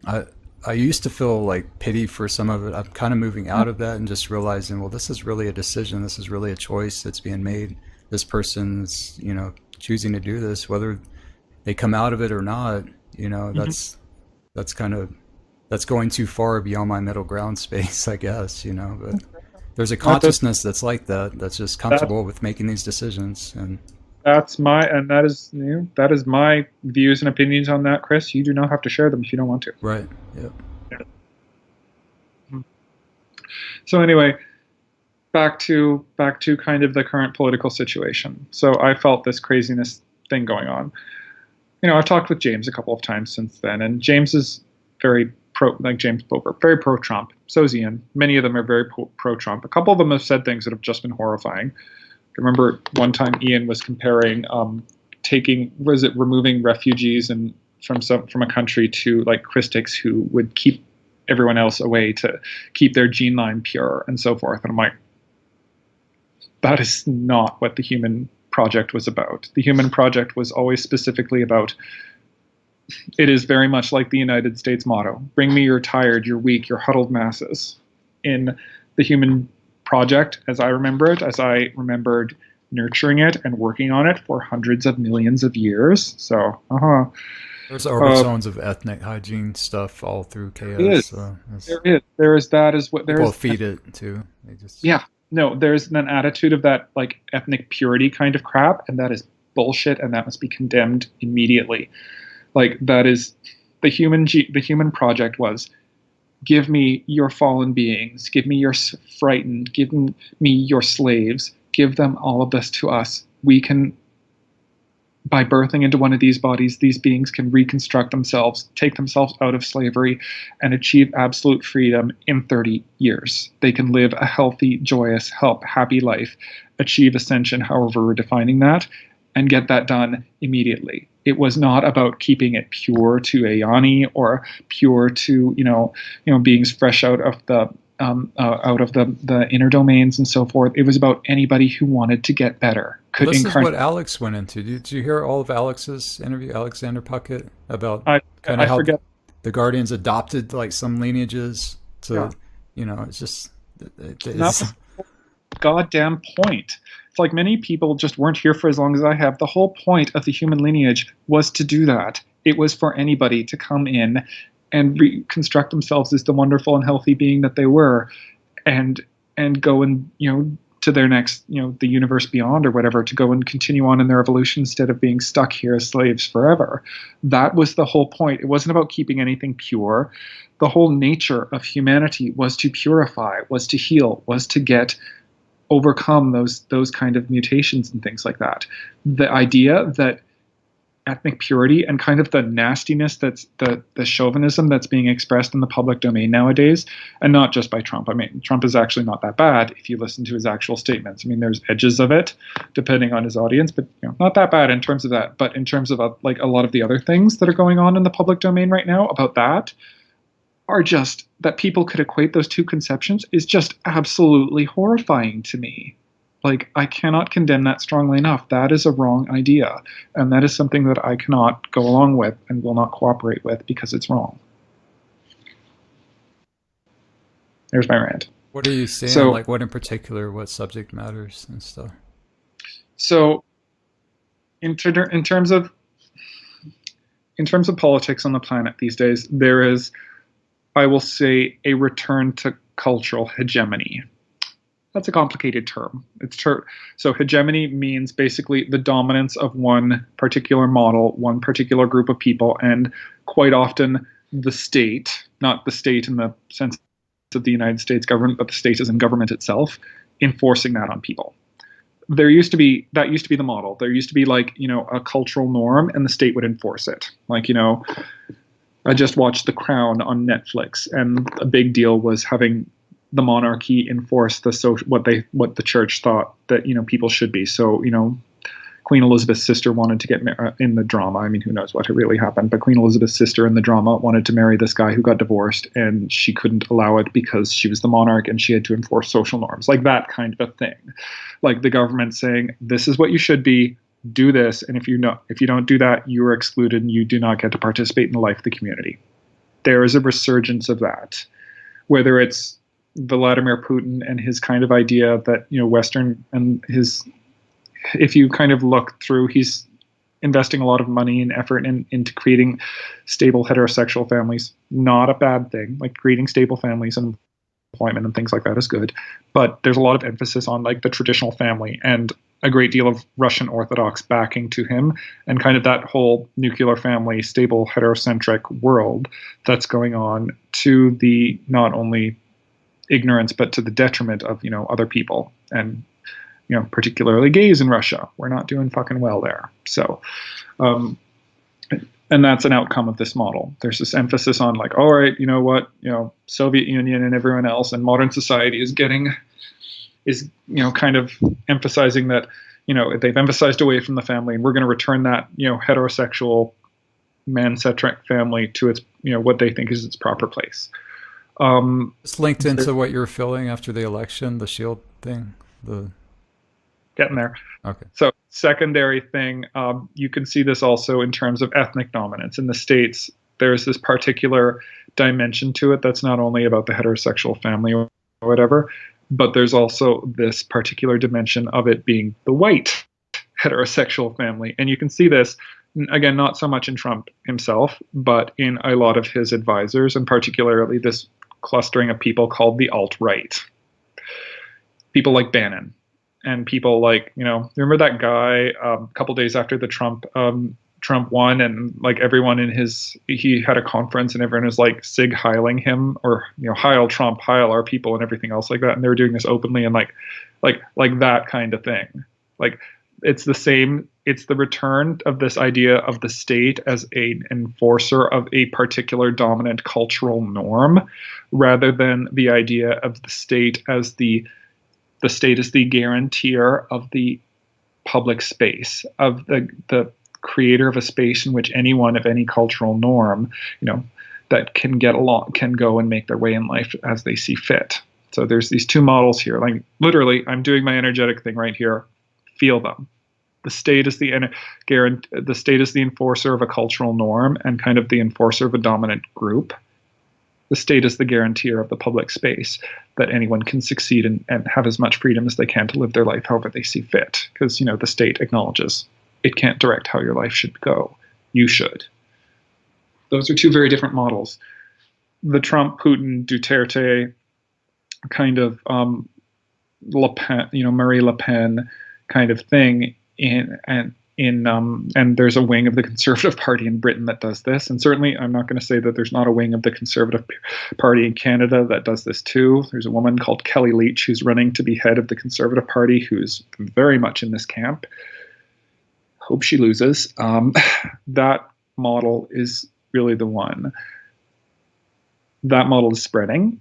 A: I used to feel like pity for some of it. I'm kind of moving out of that and just realizing, well, this is really a decision. This is really a choice that's being made. This person's, choosing to do this, whether they come out of it or not. That's going too far beyond my middle ground space, I guess. But there's a consciousness that's like that. That's just comfortable with making these decisions, and
C: that is my views and opinions on that, Chris. You do not have to share them if you don't want to.
A: Right. Yep.
C: So anyway, back to kind of the current political situation. So I felt this craziness thing going on. I've talked with James a couple of times since then, and James is very James Bover, very pro-Trump. So is Ian. Many of them are very pro-Trump. A couple of them have said things that have just been horrifying. I remember one time Ian was comparing removing refugees from a country to like Christics who would keep everyone else away to keep their gene line pure and so forth. And I'm like, that is not what the Human Project was about. The Human Project was always specifically about, it is very much like the United States motto, bring me your tired, your weak, your huddled masses. In the Human Project, as I remembered nurturing it and working on it for hundreds of millions of years. So,
A: there's overtones of ethnic hygiene stuff all through chaos.
C: There is that as what
A: people feed it too.
C: There's an attitude of that like ethnic purity kind of crap, and that is bullshit, and that must be condemned immediately. Like that is the Human Project was, give me your fallen beings, give me your frightened, give me your slaves, give them all of this to us. We can, by birthing into one of these bodies, these beings can reconstruct themselves, take themselves out of slavery, and achieve absolute freedom in 30 years. They can live a healthy, joyous, happy life, achieve ascension, however we're defining that, and get that done immediately. It was not about keeping it pure to Ayani or pure to beings fresh out of the inner domains and so forth. It was about anybody who wanted to get better.
A: This is what Alex went into. Did you hear all of Alex's interview, Alexander Puckett, about kind of how the Guardians adopted like some lineages to, it's just...
C: That's the goddamn point. It's like many people just weren't here for as long as I have. The whole point of the human lineage was to do that. It was for anybody to come in and reconstruct themselves as the wonderful and healthy being that they were, and go and to their next, the universe beyond or whatever, to go and continue on in their evolution instead of being stuck here as slaves forever. That was the whole point. It wasn't about keeping anything pure. The whole nature of humanity was to purify, was to heal, was to overcome those kind of mutations and things like that. The idea that ethnic purity and kind of the nastiness, that's the chauvinism that's being expressed in the public domain nowadays, and not just by Trump. I mean, Trump is actually not that bad if you listen to his actual statements. I mean, there's edges of it depending on his audience, but not that bad in terms of that. But in terms of like a lot of the other things that are going on in the public domain right now about that, are just that people could equate those two conceptions is just absolutely horrifying to me. Like, I cannot condemn that strongly enough. That is a wrong idea. And that is something that I cannot go along with and will not cooperate with because it's wrong. There's my rant.
A: What are you saying? So, like, what in particular, what subject matters and stuff?
C: So in terms of politics on the planet these days, there is, I will say, a return to cultural hegemony. That's a complicated term. So hegemony means basically the dominance of one particular model, one particular group of people, and quite often the state, not the state in the sense of the United States government, but the state as in government itself, enforcing that on people. That used to be the model. There used to be like, a cultural norm, and the state would enforce it. Like, I just watched The Crown on Netflix, and a big deal was having the monarchy enforce what the church thought that people should be. So Queen Elizabeth's sister wanted to get in the drama. I mean, who knows what really happened? But Queen Elizabeth's sister in the drama wanted to marry this guy who got divorced, and she couldn't allow it because she was the monarch and she had to enforce social norms, like that kind of a thing. Like the government saying, "This is what you should be. Do this, and if you don't do that, you are excluded and you do not get to participate in the life of the community." There is a resurgence of that, whether it's Vladimir Putin and his kind of idea that Western and his, if you kind of look through, he's investing a lot of money and effort into creating stable heterosexual families. Not a bad thing. Like creating stable families and employment and things like that is good, but there's a lot of emphasis on like the traditional family and a great deal of Russian Orthodox backing to him, and kind of that whole nuclear family, stable heterocentric world that's going on, to the not only ignorance but to the detriment of other people, and particularly gays in Russia. We're not doing fucking well there. So and that's an outcome of this model. There's this emphasis on like, all right, Soviet Union and everyone else and modern society is kind of emphasizing that they've emphasized away from the family, and we're going to return that heterosexual man-centric family to its what they think is its proper place.
A: It's linked into what you're feeling after the election, the shield thing.
C: Getting there.
A: Okay.
C: So secondary thing, you can see this also in terms of ethnic dominance. In the States, there's this particular dimension to it that's not only about the heterosexual family or whatever, but there's also this particular dimension of it being the white heterosexual family. And you can see this, again, not so much in Trump himself, but in a lot of his advisors, and particularly this clustering of people called the alt-right. People like Bannon. And people like, remember that guy a couple days after the Trump won, and like everyone he had a conference and everyone was like sig heiling him, or heil Trump, heil our people, and everything else like that. And they were doing this openly and like that kind of thing. Like it's the same. It's the return of this idea of the state as an enforcer of a particular dominant cultural norm, rather than the idea of the state as the state is the guarantor of the public space, of the creator of a space in which anyone of any cultural norm, that can get along, can go and make their way in life as they see fit. So there's these two models here. Like literally, I'm doing my energetic thing right here. Feel them. The state is the state is the enforcer of a cultural norm and kind of the enforcer of a dominant group. The state is the guarantor of the public space, that anyone can succeed and have as much freedom as they can to live their life however they see fit. Because, the state acknowledges it can't direct how your life should go. You should. Those are two very different models. The Trump, Putin, Duterte kind of Le Pen, Marie Le Pen kind of thing and there's a wing of the Conservative Party in Britain that does this. And certainly I'm not going to say that there's not a wing of the Conservative Party in Canada that does this too. There's a woman called Kelly Leach who's running to be head of the Conservative Party who's very much in this camp. Hope she loses. That model is really the one. That model is spreading.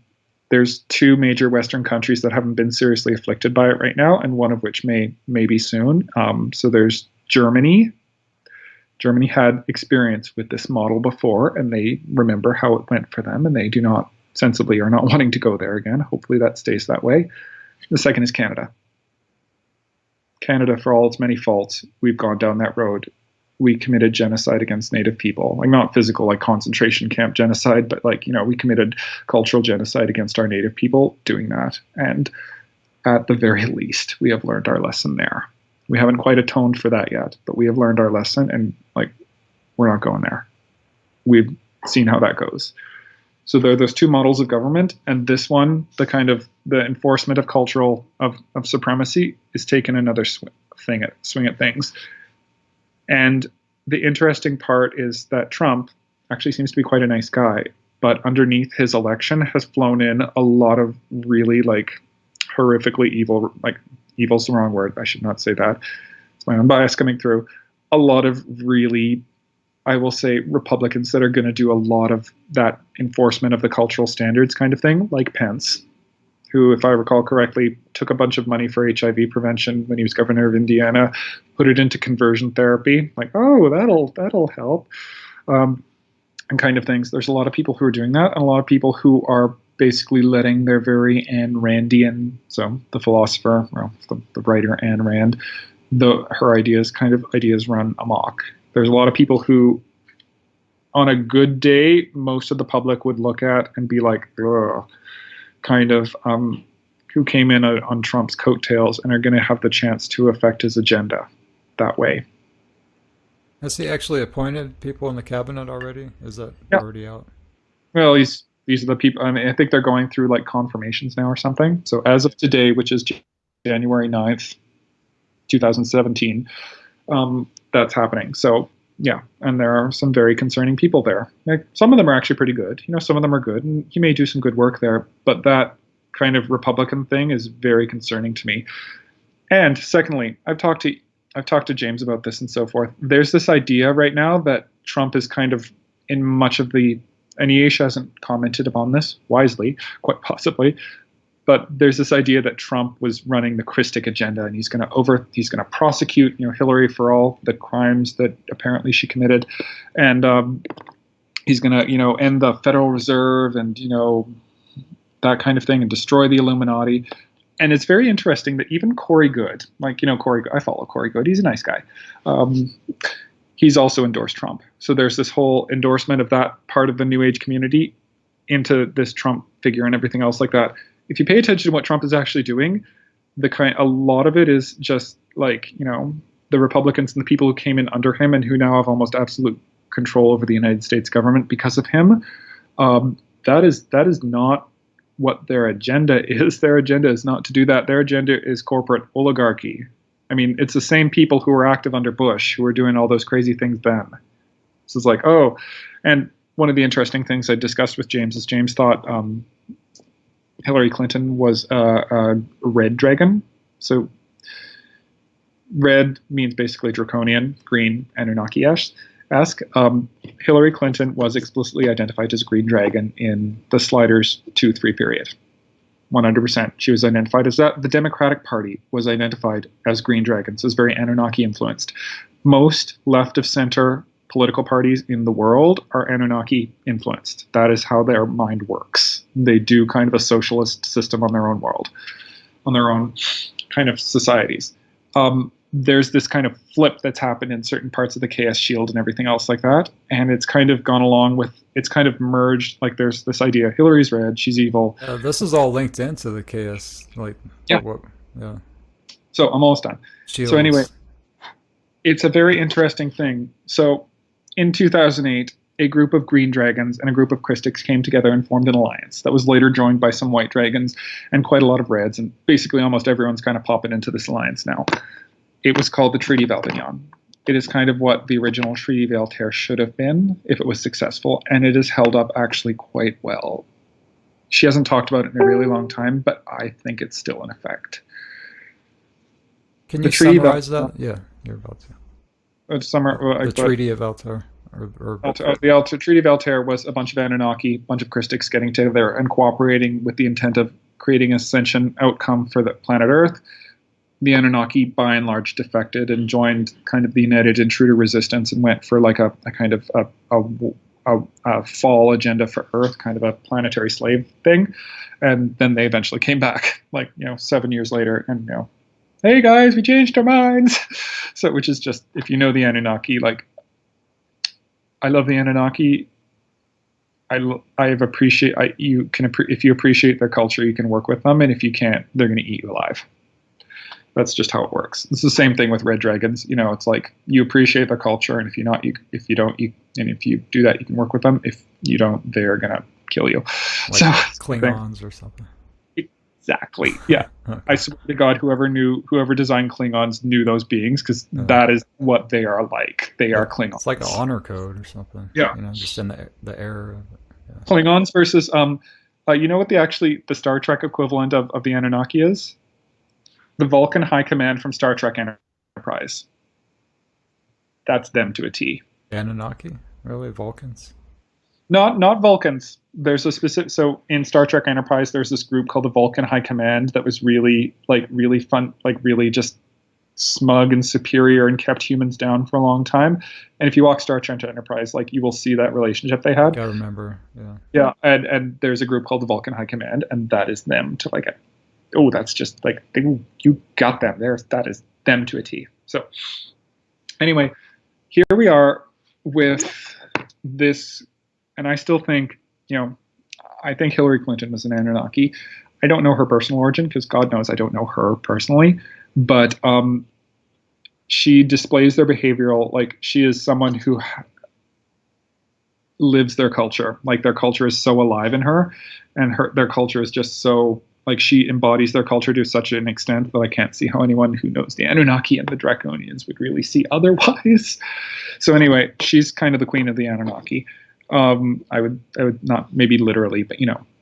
C: There's two major Western countries that haven't been seriously afflicted by it right now, and one of which may be soon. So there's Germany. Germany had experience with this model before, and they remember how it went for them, and they do not, sensibly, are not wanting to go there again. Hopefully that stays that way. The second is Canada. Canada, for all its many faults, we've gone down that road. We committed genocide against Native people, like not physical, like concentration camp genocide, but we committed cultural genocide against our Native people doing that. And at the very least, we have learned our lesson there. We haven't quite atoned for that yet, but we have learned our lesson, and we're not going there. We've seen how that goes. So there are those two models of government, and this one, the enforcement of cultural of supremacy, is taking another swing at things. And the interesting part is that Trump actually seems to be quite a nice guy, but underneath his election has flown in a lot of really horrifically evil, evil's the wrong word, I should not say that. It's my own bias coming through. A lot of really, I will say, Republicans that are going to do a lot of that enforcement of the cultural standards kind of thing, like Pence, who, if I recall correctly, took a bunch of money for HIV prevention when he was governor of Indiana, put it into conversion therapy, that'll help, and kind of things. There's a lot of people who are doing that, and a lot of people who are basically letting their very Ayn Randian, so the philosopher, the writer Ayn Rand, her ideas run amok. There's a lot of people who, on a good day, most of the public would look at and be like, ugh, who came in on Trump's coattails and are going to have the chance to affect his agenda that way.
A: Has he actually appointed people in the cabinet already? Is that already out?
C: Well, these are the people. I think they're going through confirmations now or something. So as of today, which is January 9th, 2017, that's happening. So yeah, and there are some very concerning people there. Some of them are actually pretty good. Some of them are good, and he may do some good work there. But that kind of Republican thing is very concerning to me. And secondly, I've talked to James about this and so forth. There's this idea right now that Trump is kind of in much of the, and Aisha hasn't commented upon this wisely, quite possibly, but there's this idea that Trump was running the Christic agenda, and he's going to prosecute Hillary for all the crimes that apparently she committed, and he's going to end the Federal Reserve and that kind of thing, and destroy the Illuminati. And it's very interesting that even Corey Goode, Corey, I follow Corey Goode, he's a nice guy. He's also endorsed Trump. So there's this whole endorsement of that part of the New Age community into this Trump figure and everything else like that. If you pay attention to what Trump is actually doing, a lot of it is just the Republicans and the people who came in under him and who now have almost absolute control over the United States government because of him. That is not what their agenda is. Their agenda is not to do that. Their agenda is corporate oligarchy. I mean, it's the same people who were active under Bush who were doing all those crazy things then. So it's and one of the interesting things I discussed with James is James thought Hillary Clinton was a red dragon. So red means basically draconian, green, Anunnaki-esque. Hillary Clinton was explicitly identified as a green dragon in the Sliders 2-3 period. 100%. She was identified as that. The Democratic Party was identified as green dragons, as very Anunnaki influenced. Most left of center political parties in the world are Anunnaki influenced. That is how their mind works. They do kind of a socialist system on their own world, on their own kind of societies. there's this kind of flip that's happened in certain parts of the KS shield and everything else like that. And it's kind of gone along with, it's kind of merged. Like there's this idea, Hillary's red, she's evil.
A: This is all linked into the KS. Like,
C: Yeah.
A: Yeah.
C: So I'm almost done.
A: Shields.
C: So anyway, it's a very interesting thing. So in 2008, a group of green dragons and a group of Christics came together and formed an alliance that was later joined by some white dragons and quite a lot of reds. And basically almost everyone's kind of popping into this alliance now. It was called the Treaty of Avignon. It is kind of what the original Treaty of Altair should have been if it was successful, and it has held up actually quite well. She hasn't talked about it in a really long time, but I think it's still in effect.
A: Can you summarize that? Yeah, you're about to.
C: The
A: Treaty of Altair.
C: The Treaty of Altair was a bunch of Anunnaki, a bunch of Christics getting together and cooperating with the intent of creating a sentient outcome for the planet Earth. The Anunnaki, by and large, defected and joined kind of the United Intruder Resistance and went for like a kind of a fall agenda for Earth, kind of a planetary slave thing. And then they eventually came back, 7 years later, and hey guys, we changed our minds. So, which is just, if you know the Anunnaki, like, I love the Anunnaki. If you appreciate their culture, you can work with them, and if you can't, they're going to eat you alive. That's just how it works. It's the same thing with red dragons. It's like you appreciate their culture, and if you do that, you can work with them. If you don't, they're gonna kill you.
A: Like so Klingons or something.
C: Exactly. Yeah. Okay. I swear to God, whoever designed Klingons knew those beings, because that is what they are like. They are Klingons.
A: It's like an honor code or something.
C: Yeah.
A: Just in the air of it. Yeah.
C: Klingons versus you know what the Star Trek equivalent of the Anunnaki is? The Vulcan High Command from Star Trek Enterprise. That's them to a T.
A: Anunnaki? Really? Vulcans?
C: Not Vulcans. There's a specific. So in Star Trek Enterprise, there's this group called the Vulcan High Command that was really fun, really just smug and superior and kept humans down for a long time. And if you walk Star Trek Enterprise, you will see that relationship they had.
A: I remember. Yeah.
C: Yeah, and there's a group called the Vulcan High Command, and that is them to that's just you got them there. That is them to a T. So anyway, here we are with this, and I still think, I think Hillary Clinton was an Anunnaki. I don't know her personal origin, because God knows I don't know her personally, but she displays their behavioral, she is someone who lives their culture. Their culture is so alive in her, and their culture is just so, she embodies their culture to such an extent that I can't see how anyone who knows the Anunnaki and the Draconians would really see otherwise. So anyway, she's kind of the queen of the Anunnaki. I would not, maybe literally, but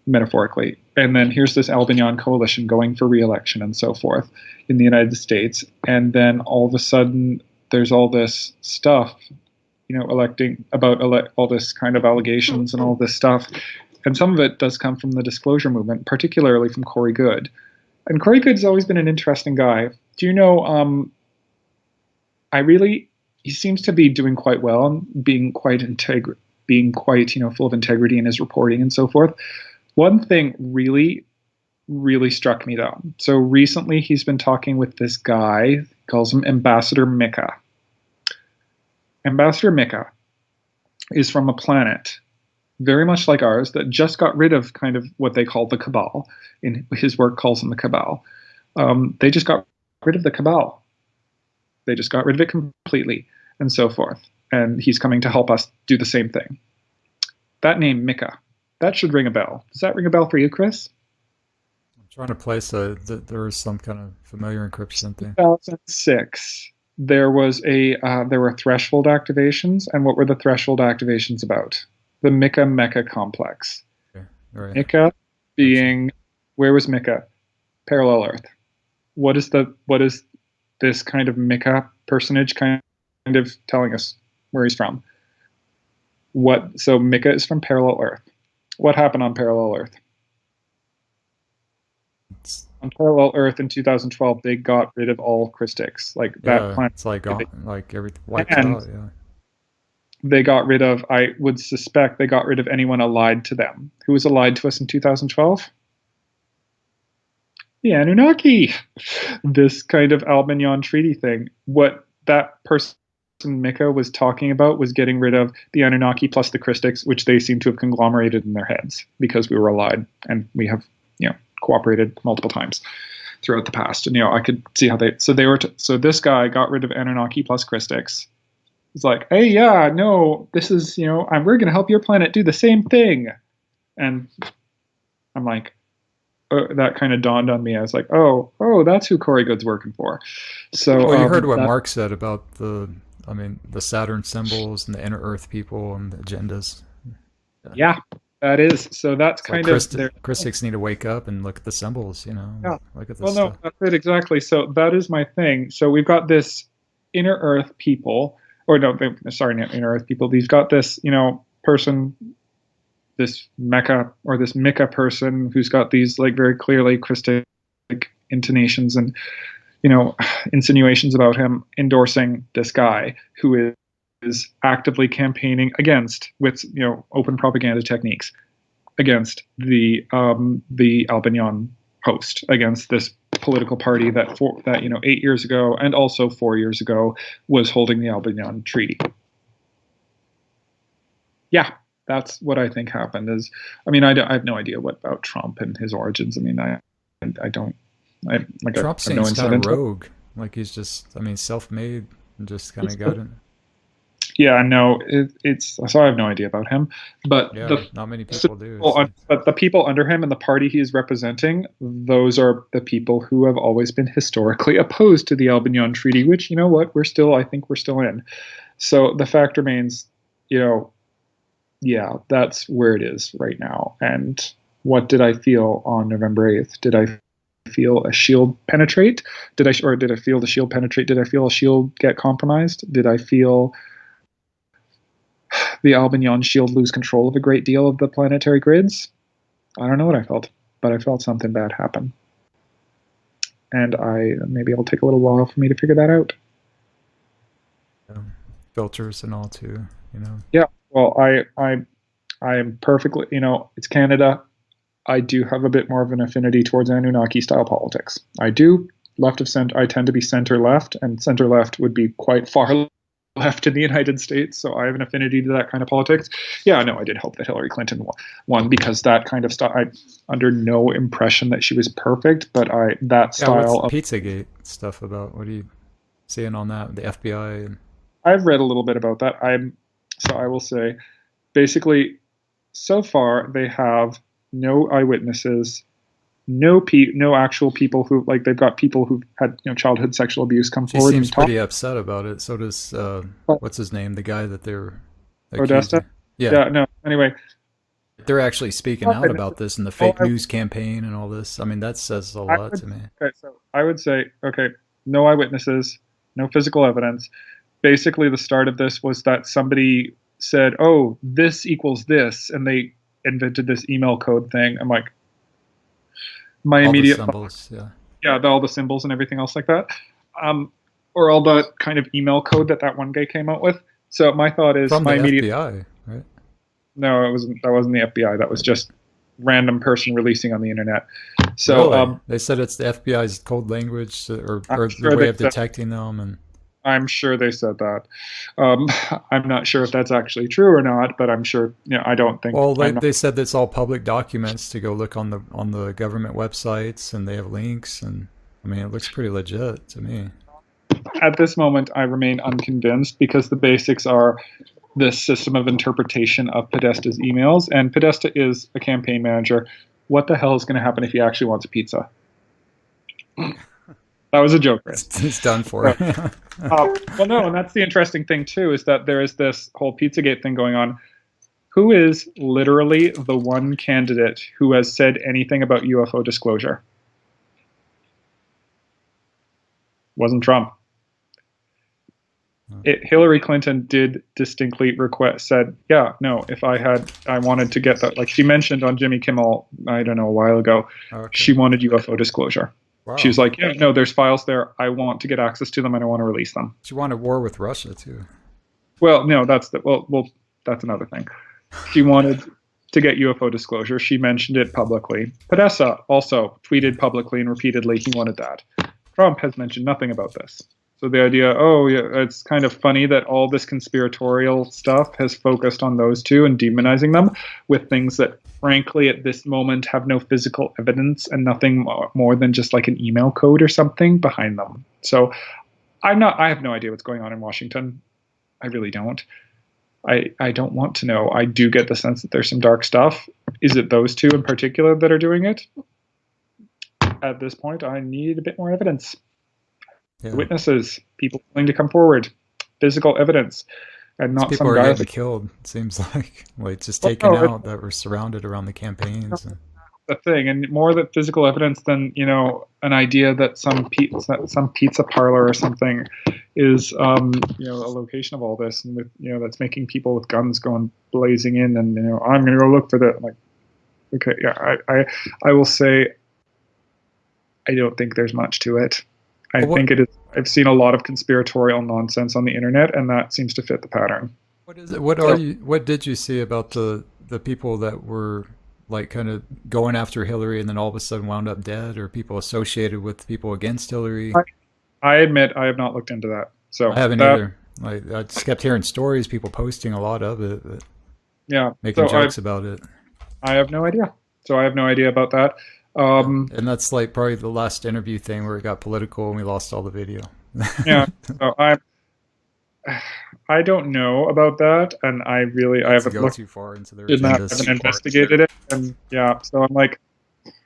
C: metaphorically. And then here's this Avignon coalition going for re-election and so forth in the United States. And then all of a sudden there's all this stuff, all this kind of allegations and all this stuff. And some of it does come from the disclosure movement, particularly from Corey Goode. And Corey Goode's always been an interesting guy. Do you know, he seems to be doing quite well and being quite full of integrity in his reporting and so forth. One thing really, really struck me though. So recently he's been talking with this guy, calls him Ambassador Mika. Ambassador Mika is from a planet very much like ours that just got rid of kind of what they call the Cabal. In his work calls them the Cabal. They just got rid of the Cabal. They just got rid of it completely and so forth. And he's coming to help us do the same thing. That name, Mika, that should ring a bell. Does that ring a bell for you, Chris?
A: I'm trying to place that there was some kind of familiar encryption thing.
C: 2006, there were threshold activations. And what were the threshold activations about? The Mika Mecha complex.
A: Okay, right.
C: Mika being, where was Mika? Parallel Earth. What is this kind of Mika personage kind of telling us where he's from? So Mika is from Parallel Earth. What happened on Parallel Earth? On Parallel Earth in 2012, they got rid of all Christics. That planet. It's
A: everything wiped out. Yeah.
C: They got rid of, I would suspect they got rid of anyone allied to them. Who was allied to us in 2012? the Anunnaki, this kind of Albion Treaty thing. What that person Mika was talking about was getting rid of the Anunnaki plus the Christics, which they seem to have conglomerated in their heads because we were allied and we have, cooperated multiple times throughout the past. And I could see how so this guy got rid of Anunnaki plus Christics. It's like, hey, yeah, no, this is, we're going to help your planet do the same thing. And I'm like, that kind of dawned on me. I was like, oh, that's who Corey Good's working for. So,
A: well, you heard what Mark said about the Saturn symbols and the inner Earth people and the agendas.
C: Yeah, that is. So that's
A: it's
C: kind
A: like
C: of
A: Christics need to wake up and look at the symbols.
C: Yeah.
A: Look at this.
C: Well, no, that's it exactly. So that is my thing. So we've got this inner Earth people, or no, sorry, not inner Earth people. They've got this, person, this Mecca or this Mika person who's got these like very clearly Christic intonations and insinuations about him, endorsing this guy who is actively campaigning against, with open propaganda techniques, against the Albion host, against this political party that 8 years ago and also 4 years ago was holding the Albion Treaty. Yeah, that's what I think happened. I have no idea what about Trump and his origins. I don't.
A: Trump seems kind of rogue. Like he's just, self-made and just kind of got it.
C: Yeah, no, so I have no idea about him. But
A: not many people do.
C: But the people under him and the party he is representing, those are the people who have always been historically opposed to the Albion Treaty, which, I think we're still in. So the fact remains, that's where it is right now. And what did I feel on November 8th? Did I feel a shield penetrate? Did I feel the shield penetrate? Did I feel a shield get compromised? Did I feel the Albion shield lose control of a great deal of the planetary grids? I don't know what I felt, but I felt something bad happen. And maybe it'll take a little while for me to figure that out.
A: Filters and all too,
C: Yeah, well, I am perfectly, it's Canada. I do have a bit more of an affinity towards Anunnaki style politics. I do. Left of center, I tend to be center left, and center left would be quite far left in the United States. So I have an affinity to that kind of politics. Yeah, no, I did hope that Hillary Clinton won because that kind of stuff. I'm under no impression that she was perfect, but that style
A: of Pizzagate stuff about. What are you seeing on that? The FBI.
C: I've read a little bit about that. I will say, basically, so far they have no eyewitnesses, no actual people who, like, they've got people who've had childhood sexual abuse come forward.
A: He seems pretty upset about it. So does what's his name? The guy that they're
C: Odessa. Yeah. No. Anyway,
A: they're actually speaking out about this and the fake news campaign and all this. That says a lot to me.
C: Okay, so I would say, no eyewitnesses, no physical evidence. Basically, the start of this was that somebody said, "Oh, this equals this," and they invented this email code thing. I'm like, my
A: all
C: immediate
A: the symbols,
C: all the symbols and everything else like that, or all the kind of email code that one guy came out with. So my thought is,
A: from the FBI, right?
C: No, that wasn't the FBI. That was just random person releasing on the internet. So
A: really? They said it's the FBI's code language or the way of detecting them, and
C: I'm sure they said that. I'm not sure if that's actually true or not, but I'm sure. I don't think.
A: Well, they said that's all public documents to go look on the government websites, and they have links, and it looks pretty legit to me.
C: At this moment, I remain unconvinced because the basics are this system of interpretation of Podesta's emails, and Podesta is a campaign manager. What the hell is going to happen if he actually wants a pizza? That was a joke, Chris.
A: It's done for.
C: Well, no, and that's the interesting thing, too, is that there is this whole Pizzagate thing going on. Who is literally the one candidate who has said anything about UFO disclosure? Wasn't Trump. Hillary Clinton did distinctly said, yeah, no, if I wanted to get that, like she mentioned on Jimmy Kimmel, I don't know, a while ago, she wanted UFO disclosure. Wow. She was like, yeah, no, there's files there. I want to get access to them and I want to release them.
A: She wanted war with Russia too.
C: Well, no, that's another thing. She wanted to get UFO disclosure. She mentioned it publicly. Podesta also tweeted publicly and repeatedly he wanted that. Trump has mentioned nothing about this. So the idea, oh, yeah, it's kind of funny that all this conspiratorial stuff has focused on those two and demonizing them with things that, frankly, at this moment have no physical evidence and nothing more than just like an email code or something behind them. So I have no idea what's going on in Washington. I really don't. I don't want to know. I do get the sense that there's some dark stuff. Is it those two in particular that are doing it? At this point, I need a bit more evidence. Yeah. Witnesses, people willing to come forward, physical evidence, and not
A: people
C: some
A: are
C: guy
A: getting killed. It seems like just taken out that were surrounded around the campaigns.
C: The thing, and more that physical evidence than an idea that some pizza parlor or something is a location of all this, and with that's making people with guns going blazing in, and I'm going to go look for that. I'm like, okay, yeah, I will say, I don't think there's much to it. I think it is. I've seen a lot of conspiratorial nonsense on the internet, and that seems to fit the pattern.
A: What is it? What did you see about the people that were like kind of going after Hillary and then all of a sudden wound up dead, or people associated with people against Hillary?
C: I admit I have not looked into that. So
A: I haven't either. I just kept hearing stories, people posting a lot of it, but making jokes about it.
C: I have no idea. So I have no idea about that.
A: And that's like probably the last interview thing where it got political and we lost all the video.
C: Yeah. So I don't know about that, and I haven't looked
A: too far into their
C: agendas. I haven't investigated it, and so I'm like.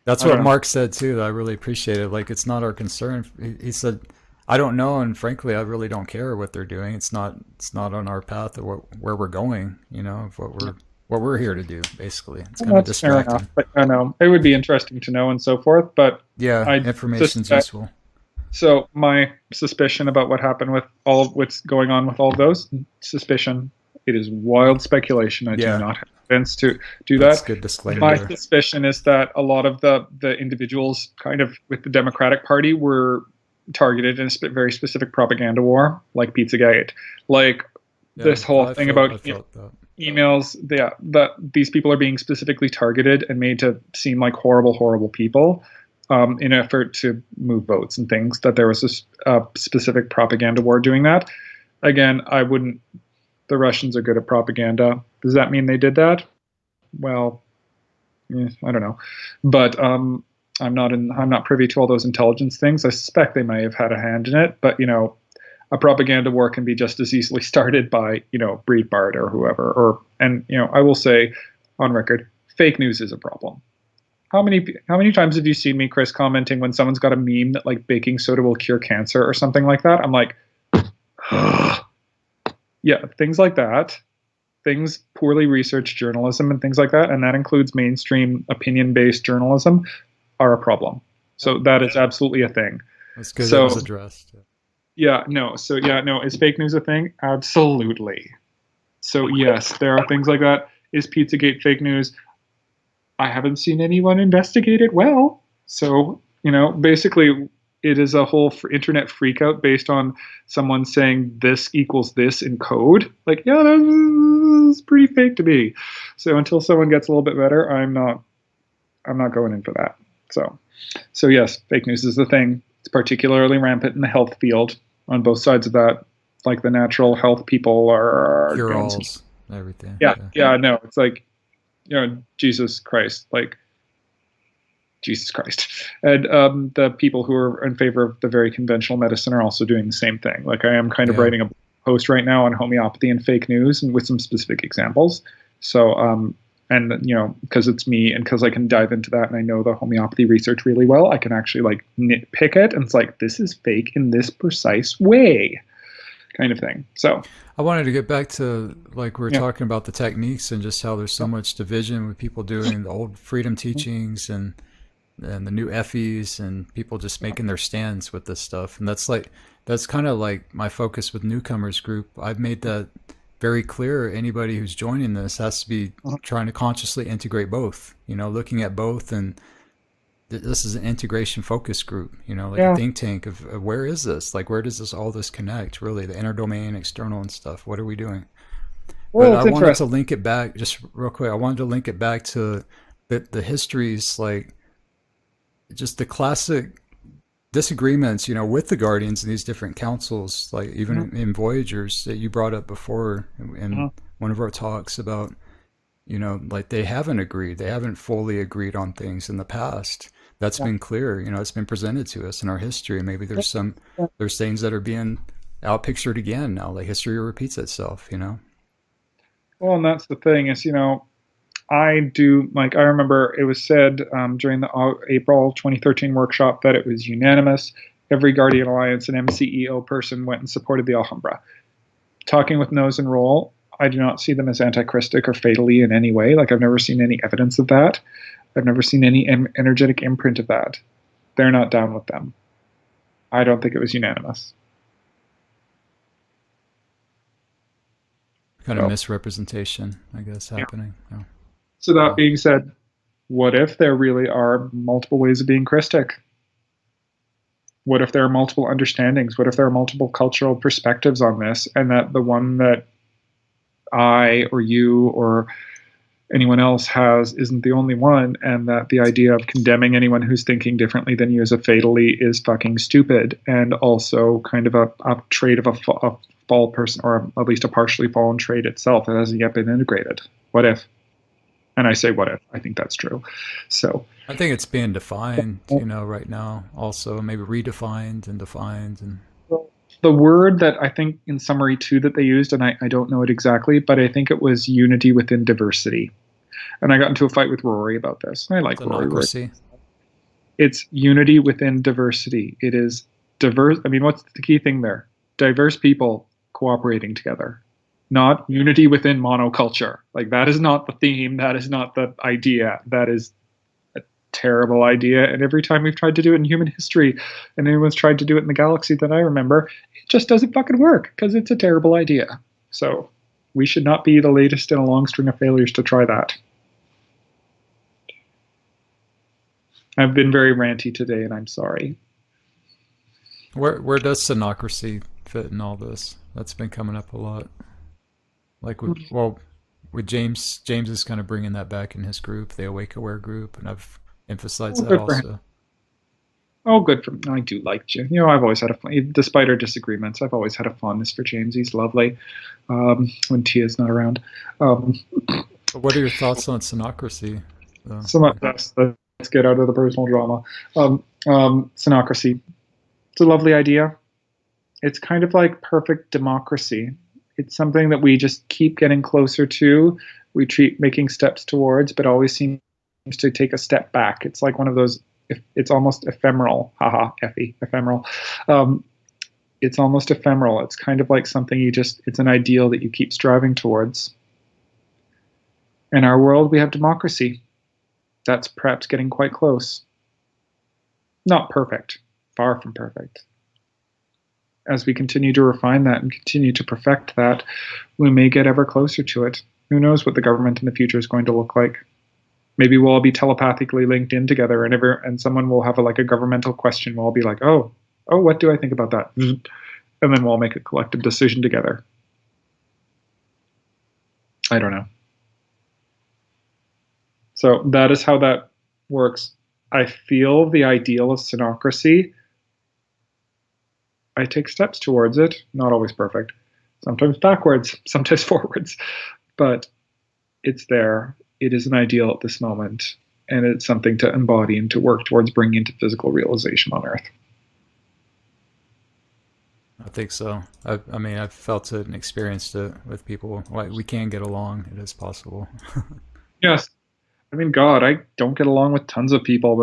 A: That's what Mark said too. That I really appreciated. Like, it's not our concern. He said, "I don't know, and frankly, I really don't care what they're doing. It's not on our path or where we're going. Of what we're here to do, basically. It's kind of distracting."
C: Fair enough, but I know it would be interesting to know and so forth. But
A: yeah, information's useful.
C: So my suspicion about what happened with all of what's going on with all of those suspicion, it is wild speculation. I do not have evidence to do that.
A: That's good disclaimer.
C: My suspicion is that a lot of the individuals kind of with the Democratic Party were targeted in a very specific propaganda war, like Pizzagate, like this whole thing about emails. That these people are being specifically targeted and made to seem like horrible people. In an effort to move votes and things, that there was a specific propaganda war doing that. Again, the Russians are good at propaganda. Does that mean they did that? Well, I don't know. But I'm not privy to all those intelligence things. I suspect they may have had a hand in it, but a propaganda war can be just as easily started by, Breitbart or whoever. I will say on record, fake news is a problem. How many times have you seen me, Chris, commenting when someone's got a meme that like baking soda will cure cancer or something like that? I'm like, yeah, things like that, things poorly researched journalism and things like that, and that includes mainstream opinion-based journalism, are a problem. So that is absolutely a thing.
A: That's good. That was addressed.
C: Is fake news a thing? Absolutely. So yes, there are things like that. Is Pizzagate fake news? I haven't seen anyone investigate it well. So, basically it is a whole internet freakout based on someone saying this equals this in code. Like, yeah, that's pretty fake to me. So until someone gets a little bit better, I'm not going in for that. So yes, fake news is the thing. It's particularly rampant in the health field on both sides of that. Like the natural health people are
A: cure-alls, everything.
C: No, it's like, Jesus Christ. And the people who are in favor of the very conventional medicine are also doing the same thing. Like, I am kind of writing a post right now on homeopathy and fake news, and with some specific examples. So, because it's me and because I can dive into that and I know the homeopathy research really well, I can actually nitpick it, and it's like, this is fake in this precise way, kind of thing. So
A: I wanted to get back to we were talking about the techniques and just how there's so much division with people doing the old freedom teachings and the new FEs and people just making their stands with this stuff. And that's kind of like my focus with newcomers group. I've made that very clear. Anybody who's joining this has to be trying to consciously integrate both, looking at both. And this is an integration focus group, a think tank of where is this? Like, where does all this connect, really? The inner domain, external and stuff. What are we doing? But
C: Well,
A: I
C: it's
A: wanted to
C: interesting.
A: link it back, just real quick. I wanted to link it back to the histories, like just the classic disagreements, with the Guardians and these different councils, like even
C: Mhm,
A: in Voyagers that you brought up before in
C: mhm.
A: one of our talks about, like they haven't agreed. They haven't fully agreed on things in the past. That's
C: Yeah.
A: been clear. It's been presented to us in our history. Maybe
C: Yeah. Yeah.
A: there's things that are being outpictured again now. Like history repeats itself.
C: Well, and that's the thing is, I do like I remember it was said during the April 2013 workshop that it was unanimous. Every Guardian Alliance and MCEO person went and supported the Alhambra. Talking with Nose and Roll, I do not see them as antichristic or fatally in any way. Like I've never seen any evidence of that. I've never seen any energetic imprint of that. They're not down with them. I don't think it was unanimous.
A: Kind of
C: So,
A: misrepresentation, I guess,
C: yeah.
A: happening. Oh,
C: So that
A: yeah.
C: being said, what if there really are multiple ways of being Christic? What if there are multiple understandings? What if there are multiple cultural perspectives on this, and that the one that I or you or anyone else has isn't the only one, and that the idea of condemning anyone who's thinking differently than you as a fatally is fucking stupid, and also kind of a trait of a fall person, or at least a partially fallen trait itself that hasn't yet been integrated? What if? And I say what if. I think that's true. So
A: I think it's being defined, right now. Also, maybe redefined and defined, and
C: the word that I think in summary too that they used, and I don't know it exactly, but I think it was unity within diversity. And I got into a fight with Rory about this. I like Rory.
A: democracy.
C: It's unity within diversity. It is diverse. I mean, what's the key thing there? Diverse people cooperating together, not unity within monoculture. Like that is not the theme. That is not the idea. That is a terrible idea. And every time we've tried to do it in human history, and anyone's tried to do it in the galaxy that I remember, it just doesn't fucking work because it's a terrible idea. So we should not be the latest in a long string of failures to try that. I've been very ranty today, and I'm sorry.
A: Where does synocracy fit in all this? That's been coming up a lot. Like with James is kind of bringing that back in his group, the Awake Aware group, and I've emphasized
C: Oh,
A: that
C: good for him.
A: also.
C: Oh, good for him. I do like Jim. I've always had despite our disagreements, I've always had a fondness for James. He's lovely when Tia's not around. Um,
A: But what are your thoughts on synocracy?
C: so let's get out of the personal drama. Synocracy. It's a lovely idea. It's kind of like perfect democracy. It's something that we just keep getting closer to. We treat making steps towards, but always seems to take a step back. It's like one of those. It's almost ephemeral. Haha, Effie, ephemeral. Um, it's almost ephemeral. It's kind of like something it's an ideal that you keep striving towards. In our world, we have democracy. That's perhaps getting quite close. Not perfect, far from perfect. As we continue to refine that and continue to perfect that, we may get ever closer to it. Who knows what the government in the future is going to look like? Maybe we'll all be telepathically linked in together, and someone will have a governmental question. We'll all be like, oh, what do I think about that? And then we'll all make a collective decision together. I don't know. So that is how that works. I feel the ideal of synocracy. I take steps towards it, not always perfect, sometimes backwards, sometimes forwards, but it's there. It is an ideal at this moment, and it's something to embody and to work towards bringing into physical realization on Earth.
A: I think so. I mean, I've felt it and experienced it with people. Like we can get along. It is possible.
C: Yes, I mean, God, I don't get along with tons of people,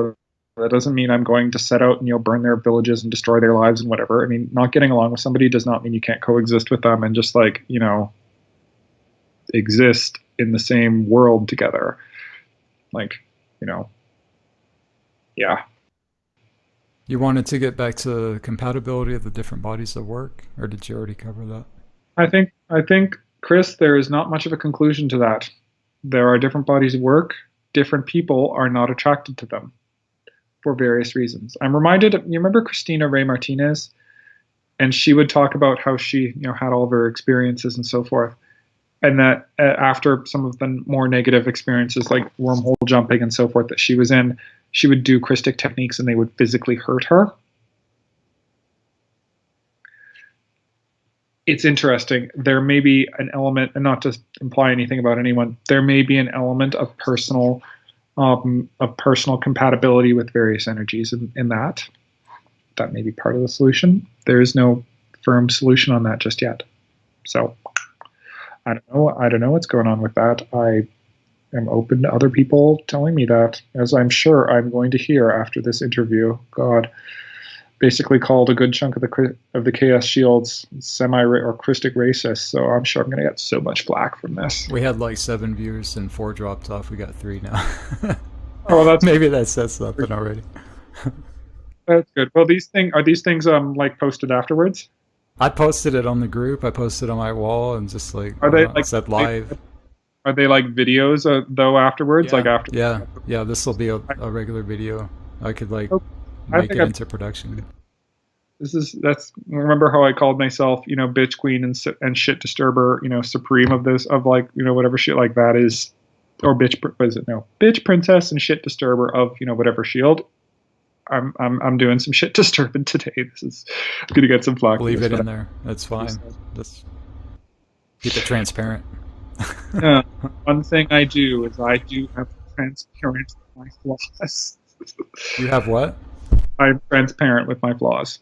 C: but that doesn't mean I'm going to set out and burn their villages and destroy their lives and whatever. I mean, not getting along with somebody does not mean you can't coexist with them and just exist in the same world together. Like, you know, yeah.
A: You wanted to get back to compatibility of the different bodies of work, or did you already cover that?
C: I think, Chris, there is not much of a conclusion to that. There are different bodies of work. Different people are not attracted to them for various reasons. I'm reminded. You remember Christina Ray Martinez, and she would talk about how she, had all of her experiences and so forth. and that after some of the more negative experiences like wormhole jumping and so forth that she was in, she would do Christic techniques and they would physically hurt her. It's interesting. There may be an element, and not to imply anything about anyone, there may be an element of personal compatibility with various energies in that. That may be part of the solution. There is no firm solution on that just yet. So I don't know. I don't know what's going on with that. I am open to other people telling me that, as I'm sure I'm going to hear after this interview. God, basically called a good chunk of the KS Shields semi or Christic racist. So I'm sure I'm going to get so much flack from this.
A: We had like 7 viewers and 4 dropped off. We got 3 now.
C: Oh, that's
A: maybe that says something already.
C: That's good. Well, are these things like posted afterwards?
A: I posted it on the group. I posted on my wall and just like said live.
C: Are they like videos though afterwards?
A: Yeah,
C: like after?
A: Yeah. This will be a regular video. I could like make it into production.
C: Remember how I called myself, bitch queen and shit disturber, supreme of this, of like, whatever shit like that is, or bitch, what is it? No, bitch princess and shit disturber of, whatever shield. I'm doing some shit disturbing today. This is gonna get some flack.
A: Leave it in there. That's fine. Just keep it transparent.
C: One thing I do is I do have transparent with my flaws.
A: You have what?
C: I'm transparent with my flaws.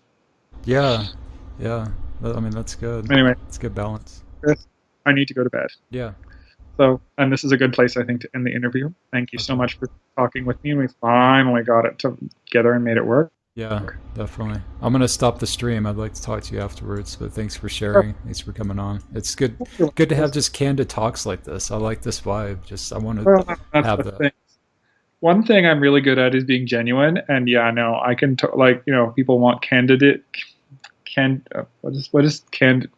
A: Yeah. I mean, that's good.
C: Anyway,
A: it's good balance.
C: Chris, I need to go to bed.
A: Yeah.
C: So, and this is a good place, I think, to end the interview. Thank you so much for talking with me, and we finally got it together and made it work.
A: Yeah, definitely. I'm going to stop the stream. I'd like to talk to you afterwards, but thanks for sharing. Thanks for coming on. It's good to have just candid talks like this. I like this vibe. I want to have that.
C: Thing. One thing I'm really good at is being genuine, and I can people want candidate. What is candid?